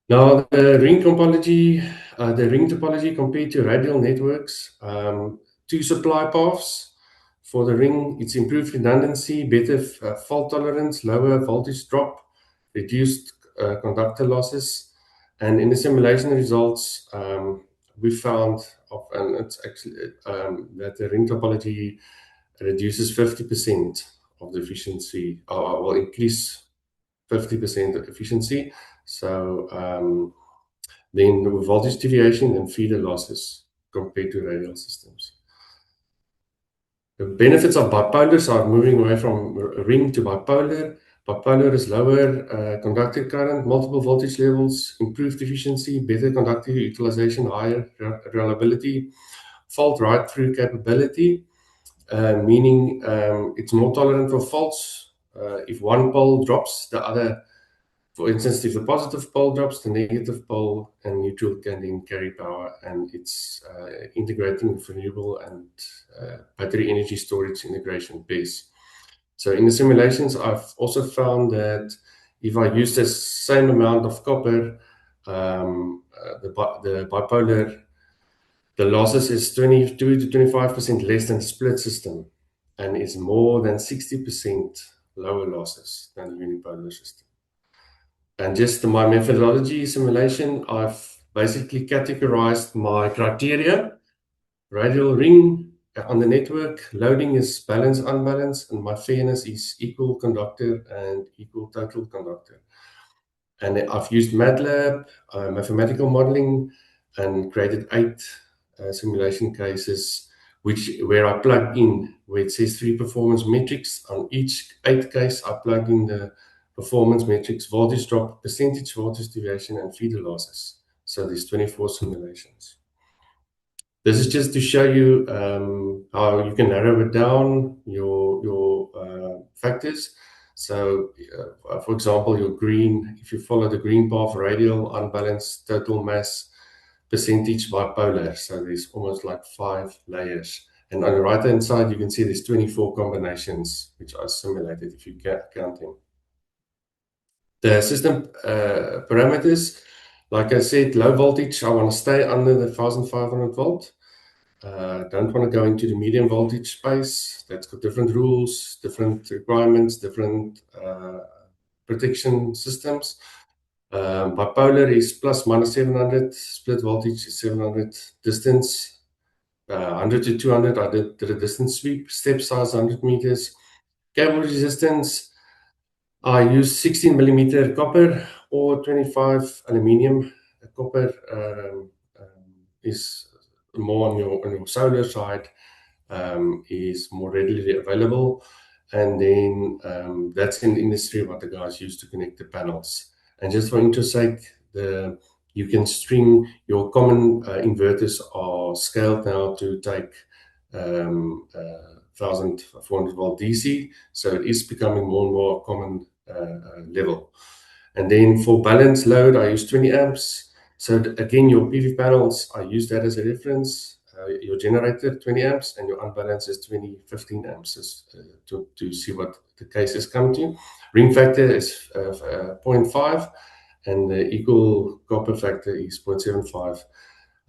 Now, the ring topology compared to radial networks, 2 supply paths. For the ring, it's improved redundancy, better fault tolerance, lower voltage drop, reduced conductor losses. And in the simulation results, we found, and it's actually that the ring topology reduces 50% of the efficiency, or will increase 50% of efficiency. So then with voltage deviation and feeder losses compared to radial systems. The benefits of bipolars are moving away from ring to bipolar. Bipolar is lower conductor current, multiple voltage levels, improved efficiency, better conductor utilization, higher reliability, fault right-through capability, meaning it's more tolerant for faults. If one pole drops, the other, for instance, if the positive pole drops, the negative pole and neutral can then carry power, and it's integrating with renewable and battery energy storage integration base. So in the simulations, I've also found that if I use the same amount of copper, the bipolar, the losses is 22 to 25% less than the split system, and is more than 60% lower losses than the unipolar system. And just my methodology simulation, I've basically categorized my criteria. Radial ring on the network, loading is balance, unbalanced, and my fairness is equal conductor and equal total conductor. And I've used MATLAB, mathematical modeling, and created 8 simulation cases, where I plugged in, where it says 3 performance metrics. On each 8 case, I plugged in the performance metrics, voltage drop, percentage voltage deviation, and feeder losses. So there's 24 simulations. This is just to show you how you can narrow it down, your factors. So, for example, your green, if you follow the green path, radial, unbalanced, total mass, percentage, bipolar. So there's almost like 5 layers. And on the right-hand side, you can see there's 24 combinations, which are simulated if you count them. The system parameters, like I said, low voltage, I want to stay under the 1500 volt. Don't want to go into the medium voltage space. That's got different rules, different requirements, different protection systems. Bipolar is plus minus 700, split voltage is 700, distance 100 to 200. I did a distance sweep, step size 100 meters. Cable resistance, I use 16 millimeter copper or 25 aluminium. Copper is more on your solar side, is more readily available. And then that's in the industry what the guys use to connect the panels. And just for interest sake, you can string your common inverters are scaled now to take 1400 volt DC. So it is becoming more and more common level. And then for balance load, I use 20 amps. So again, your PV panels, I use that as a reference. Your generator 20 amps and your unbalanced is 15 amps to see what the cases come to. Ring factor is 0.5 and the equal copper factor is 0.75.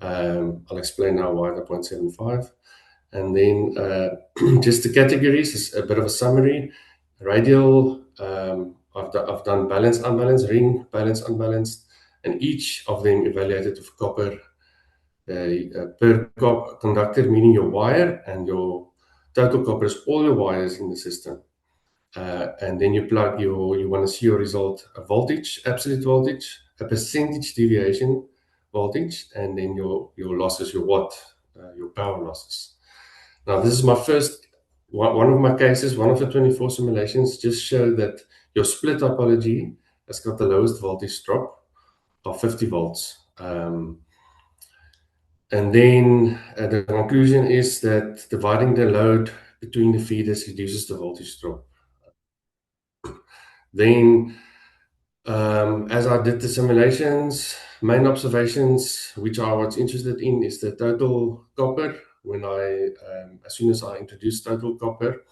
I'll explain now why the 0.75. And then just the categories is a bit of a summary. Radial, I've done balanced, unbalanced, ring, balanced, unbalanced, and each of them evaluated with copper per conductor, meaning your wire, and your total copper is all your wires in the system. And then you plug you want to see your result, a voltage, absolute voltage, a percentage deviation voltage, and then your losses, your watt, your power losses. Now, this is my first, one of my cases, one of the 24 simulations just showed that your split topology has got the lowest voltage drop of 50 volts. And then the conclusion is that dividing the load between the feeders reduces the voltage drop. Then, as I did the simulations, main observations, which I was interested in, is the total copper. When as soon as I introduced total copper,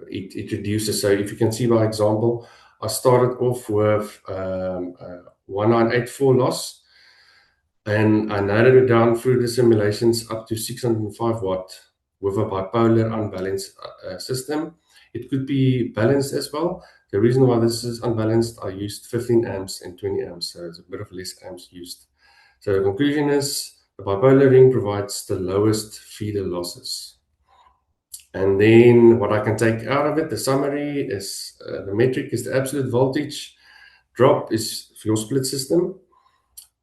it reduces. So if you can see by example, I started off with 1984 loss, and I narrowed it down through the simulations up to 605 watt with a bipolar unbalanced system. It could be balanced as well. The reason why this is unbalanced, I used 15 amps and 20 amps, so it's a bit of less amps used. So the conclusion is the bipolar ring provides the lowest feeder losses. And then what I can take out of it, the summary is the metric is the absolute voltage drop is for your split system.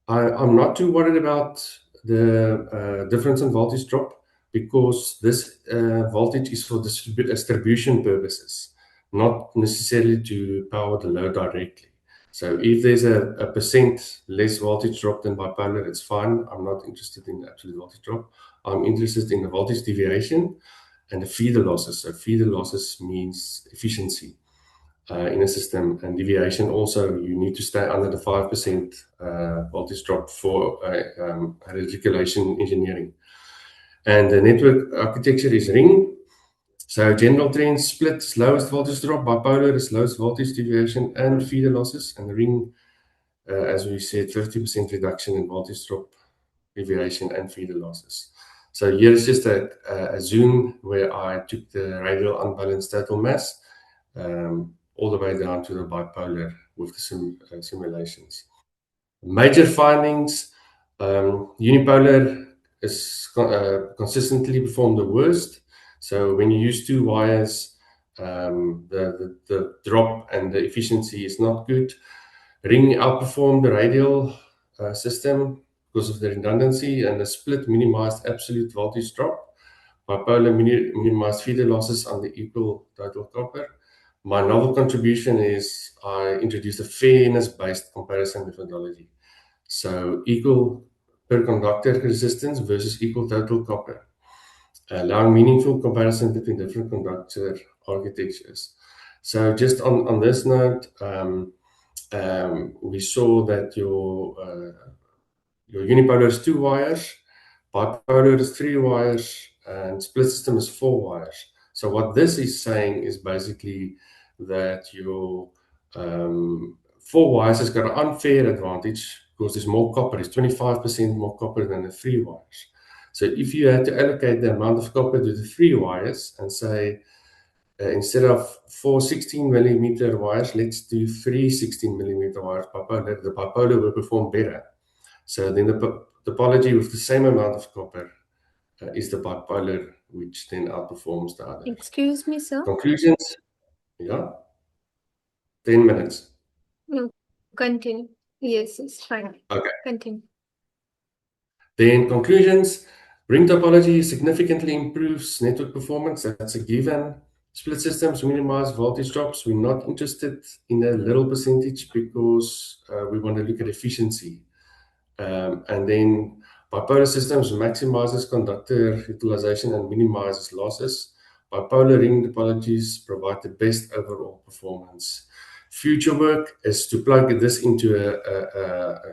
I'm not too worried about the difference in voltage drop because this voltage is for distribution purposes, not necessarily to power the load directly. So if there's a percent less voltage drop than bipolar, it's fine. I'm not interested in the absolute voltage drop. I'm interested in the voltage deviation and the feeder losses. So feeder losses means efficiency in a system, and deviation also, you need to stay under the 5% voltage drop for reticulation engineering. And the network architecture is ring. So general trend split is lowest voltage drop, bipolar is lowest voltage deviation and feeder losses, and the ring, as we said, 50% reduction in voltage drop, deviation and feeder losses. So here's just a zoom where I took the radial unbalanced total mass all the way down to the bipolar with the simulations. Major findings, unipolar is consistently performed the worst. So when you use two wires, the drop and the efficiency is not good. Ring outperformed the radial system because of the redundancy, and the split minimized absolute voltage drop. Bipolar minimized feeder losses on the equal total copper. My novel contribution is I introduced a fairness-based comparison methodology. So equal per conductor resistance versus equal total copper, allowing meaningful comparison between different conductor architectures. So just on this note, we saw that your unipolar is 2 wires, bipolar is 3 wires, and split system is 4 wires. So what this is saying is basically that your 4 wires has got an unfair advantage because there's more copper. It's 25% more copper than the 3 wires. So if you had to allocate the amount of copper to the 3 wires and say, instead of 4 16 millimeter wires, let's do 3 16 millimeter wires, the bipolar will perform better. So then the topology with the same amount of copper is the bipolar, which then outperforms the others. Excuse me, sir. Conclusions? Yeah. 10 minutes. No, continue. Yes, it's fine. Okay. Continue. Then conclusions. Ring topology significantly improves network performance. That's a given. Split systems minimize voltage drops. We're not interested in a little percentage because we want to look at efficiency. And then Bipolar systems maximizes conductor utilization and minimizes losses. Bipolar ring topologies provide the best overall performance. Future work is to plug this into a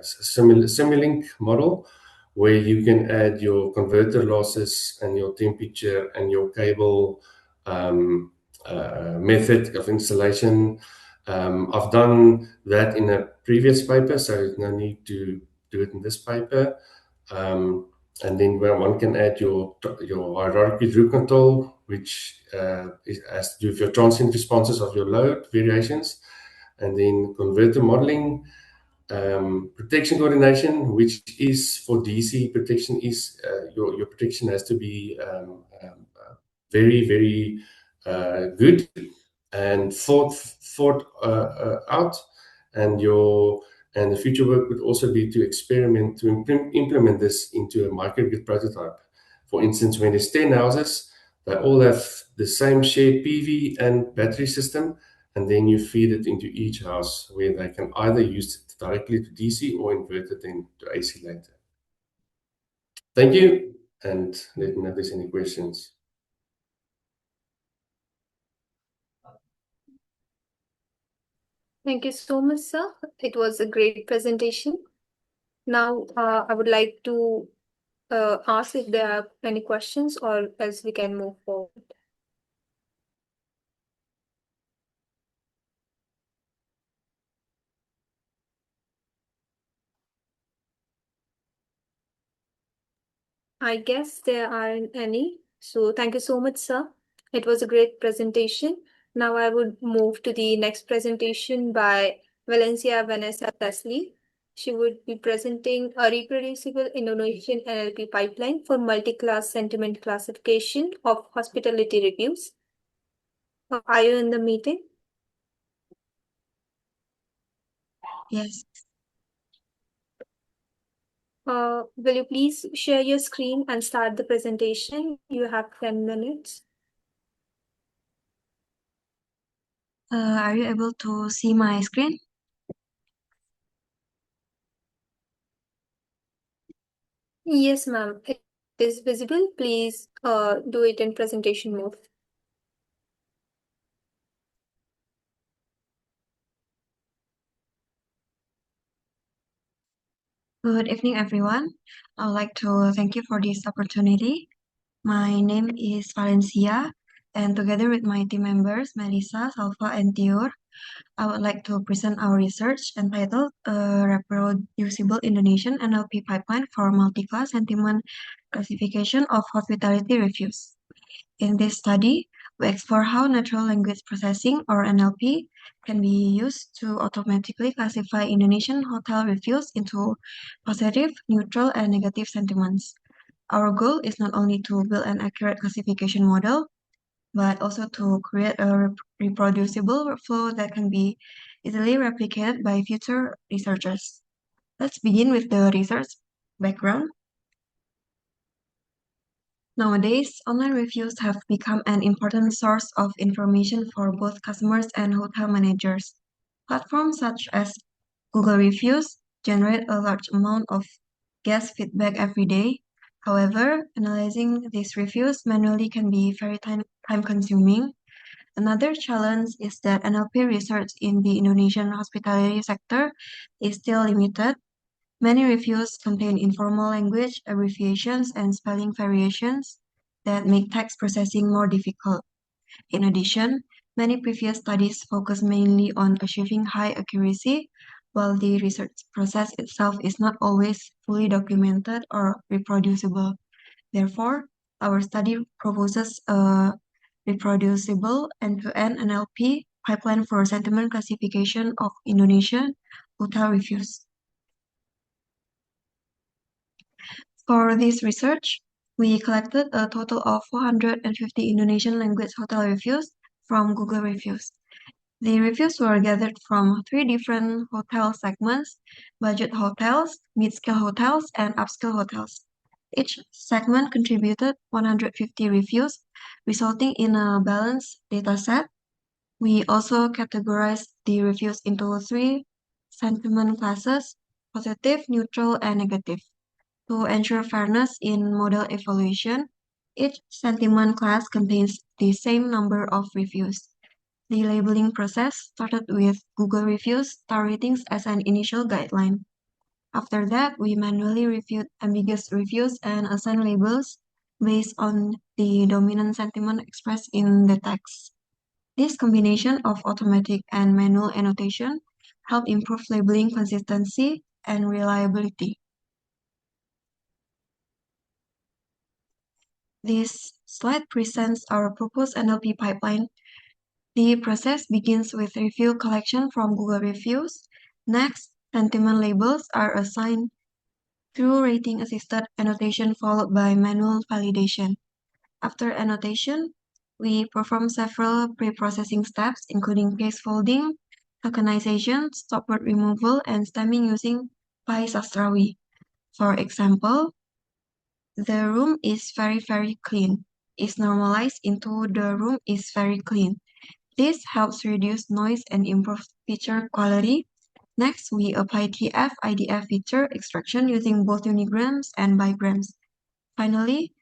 Simulink model where you can add your converter losses and your temperature and your cable method of installation. I've done that in a previous paper, so there's no need to do it in this paper. And then where one can add your hierarchy root control, which has to do with your transient responses of your load variations, and then converter modeling, protection coordination, which is for DC protection, is your protection has to be very good and thought out, and the future work would also be to experiment to implement this into a microgrid prototype. For instance, when there's 10 houses, they all have the same shared PV and battery system, and then you feed it into each house where they can either use it directly to DC or invert it into AC later. Thank you, and let me know if there's any questions. Thank you so much, sir. It was a great presentation. Now, I would like to ask if there are any questions or else we can move forward. I guess there aren't any. So thank you so much, sir. It was a great presentation. Now I would move to the next presentation by Valencia Vanessa Presley. She would be presenting a reproducible Indonesian NLP pipeline for multi-class sentiment classification of hospitality reviews. Are you in the meeting? Yes. Will you please share your screen and start the presentation? You have 10 minutes. Are you able to see my screen? Yes, ma'am. It is visible. Please do it in presentation mode. Good evening, everyone. I would like to thank you for this opportunity. My name is Valencia, and together with my team members, Melissa, Salva, and Tiur, I would like to present our research entitled Reproducible Indonesian NLP Pipeline for Multi-Class Sentiment Classification of Hospitality Reviews. In this study, we explore how natural language processing, or NLP, can be used to automatically classify Indonesian hotel reviews into positive, neutral, and negative sentiments. Our goal is not only to build an accurate classification model, but also to create a reproducible workflow that can be easily replicated by future researchers. Let's begin with the research background. Nowadays, online reviews have become an important source of information for both customers and hotel managers. Platforms such as Google Reviews generate a large amount of guest feedback every day. However, analyzing these reviews manually can be very time-consuming. Another challenge is that NLP research in the Indonesian hospitality sector is still limited. Many reviews contain informal language, abbreviations, and spelling variations that make text processing more difficult. In addition, many previous studies focus mainly on achieving high accuracy, while the research process itself is not always fully documented or reproducible. Therefore, our study proposes a reproducible end-to-end NLP pipeline for sentiment classification of Indonesian hotel reviews. For this research, we collected a total of 450 Indonesian language hotel reviews from Google Reviews. The reviews were gathered from 3 different hotel segments: budget hotels, mid-scale hotels, and upscale hotels. Each segment contributed 150 reviews, resulting in a balanced dataset. We also categorized the reviews into 3 sentiment classes: positive, neutral, and negative. To ensure fairness in model evaluation, each sentiment class contains the same number of reviews. The labeling process started with Google reviews, star ratings as an initial guideline. After that, we manually reviewed ambiguous reviews and assigned labels based on the dominant sentiment expressed in the text. This combination of automatic and manual annotation helped improve labeling consistency and reliability. This slide presents our proposed NLP pipeline. The process begins with review collection from Google Reviews. Next, sentiment labels are assigned through rating-assisted annotation followed by manual validation. After annotation, we perform several pre-processing steps, including case folding, tokenization, stopword removal, and stemming using Pi Sastrawi. For example, the room is very, very clean is normalized into the room is very clean. This helps reduce noise and improve picture quality. Next, we apply TF-IDF feature extraction using both unigrams and bigrams. Finally,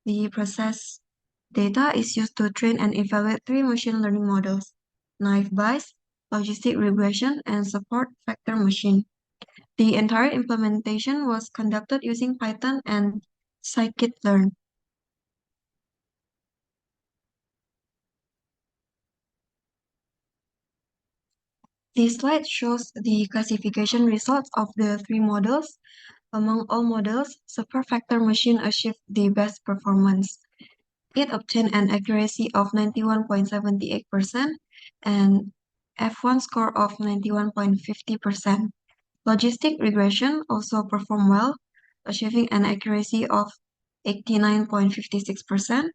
the process data is used to train and evaluate three machine learning models: naive Bayes, logistic regression, and support vector machine. The entire implementation was conducted using Python and scikit-learn. This slide shows the classification results of the three models. Among all models, Super Factor Machine achieved the best performance. It obtained an accuracy of 91.78% and F1 score of 91.50%. Logistic regression also performed well, achieving an accuracy of 89.56%.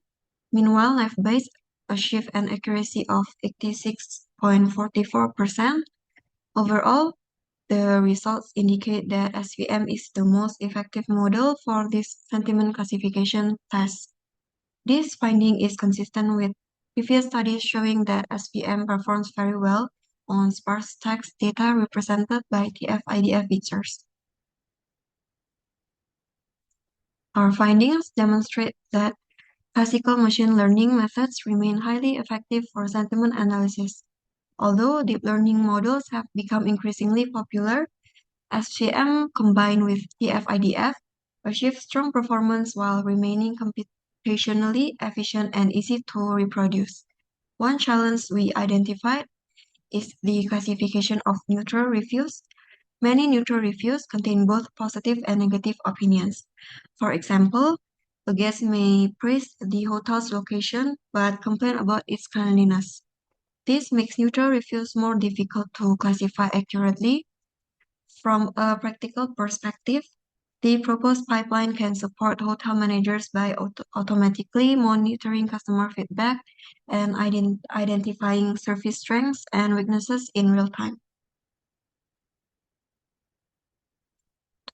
Meanwhile, naive-Bayes achieved an accuracy of 86.44%. Overall, the results indicate that SVM is the most effective model for this sentiment classification test. This finding is consistent with previous studies showing that SVM performs very well on sparse text data represented by TF-IDF features. Our findings demonstrate that classical machine learning methods remain highly effective for sentiment analysis. Although deep learning models have become increasingly popular, SVM combined with TF-IDF achieves strong performance while remaining computationally efficient and easy to reproduce. One challenge we identified is the classification of neutral reviews. Many neutral reviews contain both positive and negative opinions. For example, a guest may praise the hotel's location but complain about its cleanliness. This makes neutral reviews more difficult to classify accurately. From a practical perspective, the proposed pipeline can support hotel managers by automatically monitoring customer feedback and identifying service strengths and weaknesses in real time.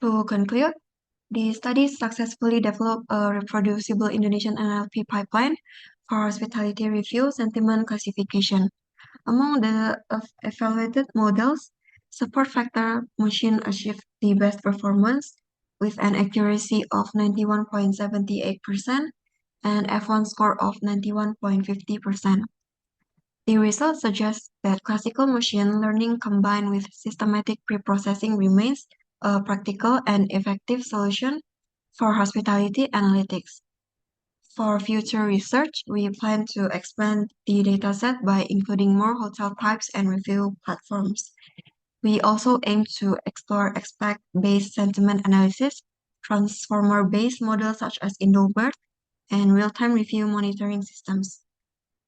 To conclude, the study successfully developed a reproducible Indonesian NLP pipeline for hospitality review sentiment classification. Among the evaluated models, support factor machine achieved the best performance with an accuracy of 91.78% and F1 score of 91.50%. The results suggest that classical machine learning combined with systematic preprocessing remains a practical and effective solution for hospitality analytics. For future research, we plan to expand the dataset by including more hotel types and review platforms. We also aim to explore expect-based sentiment analysis, transformer-based models such as Indobird, and real-time review monitoring systems.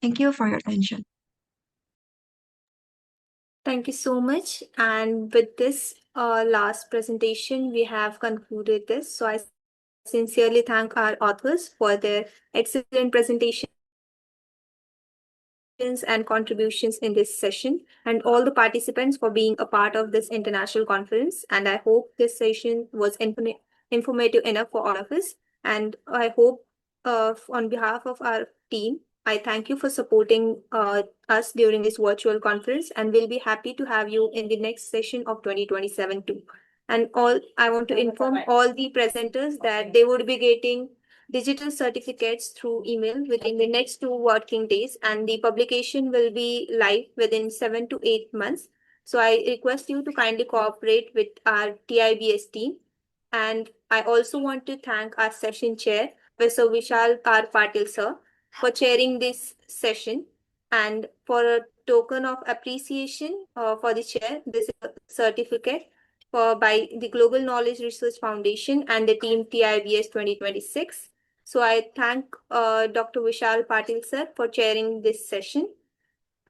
Thank you for your attention. Thank you so much. And with this last presentation, we have concluded this. So I sincerely thank our authors for their excellent presentations and contributions in this session, and all the participants for being a part of this international conference. And I hope this session was informative enough for all of us. And I hope on behalf of our team, I thank you for supporting us during this virtual conference, and we'll be happy to have you in the next session of 2027 too. And I want to inform all the presenters that they would be getting digital certificates through email within the next 2 working days, and the publication will be live within 7 to 8 months. So I request you to kindly cooperate with our TIBS team. And I also want to thank our session chair, Mr. Vishal R. Patil sir, for chairing this session. And for a token of appreciation for the chair, this is a certificate by the Global Knowledge Research Foundation and the team TIBS 2026. So I thank Dr. Vishal Patil sir for chairing this session.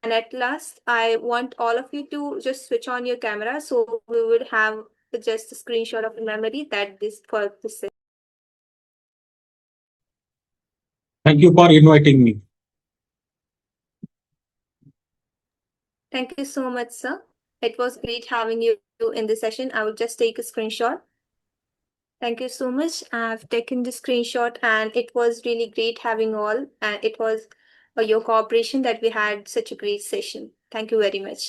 And at last, I want all of you to just switch on your camera so we would have just a screenshot of the memory that this for this session. Thank you for inviting me. Thank you so much, sir. It was great having you in this session. I will just take a screenshot. Thank you so much. I've taken the screenshot and it was really great having all. And it was your cooperation that we had such a great session. Thank you very much.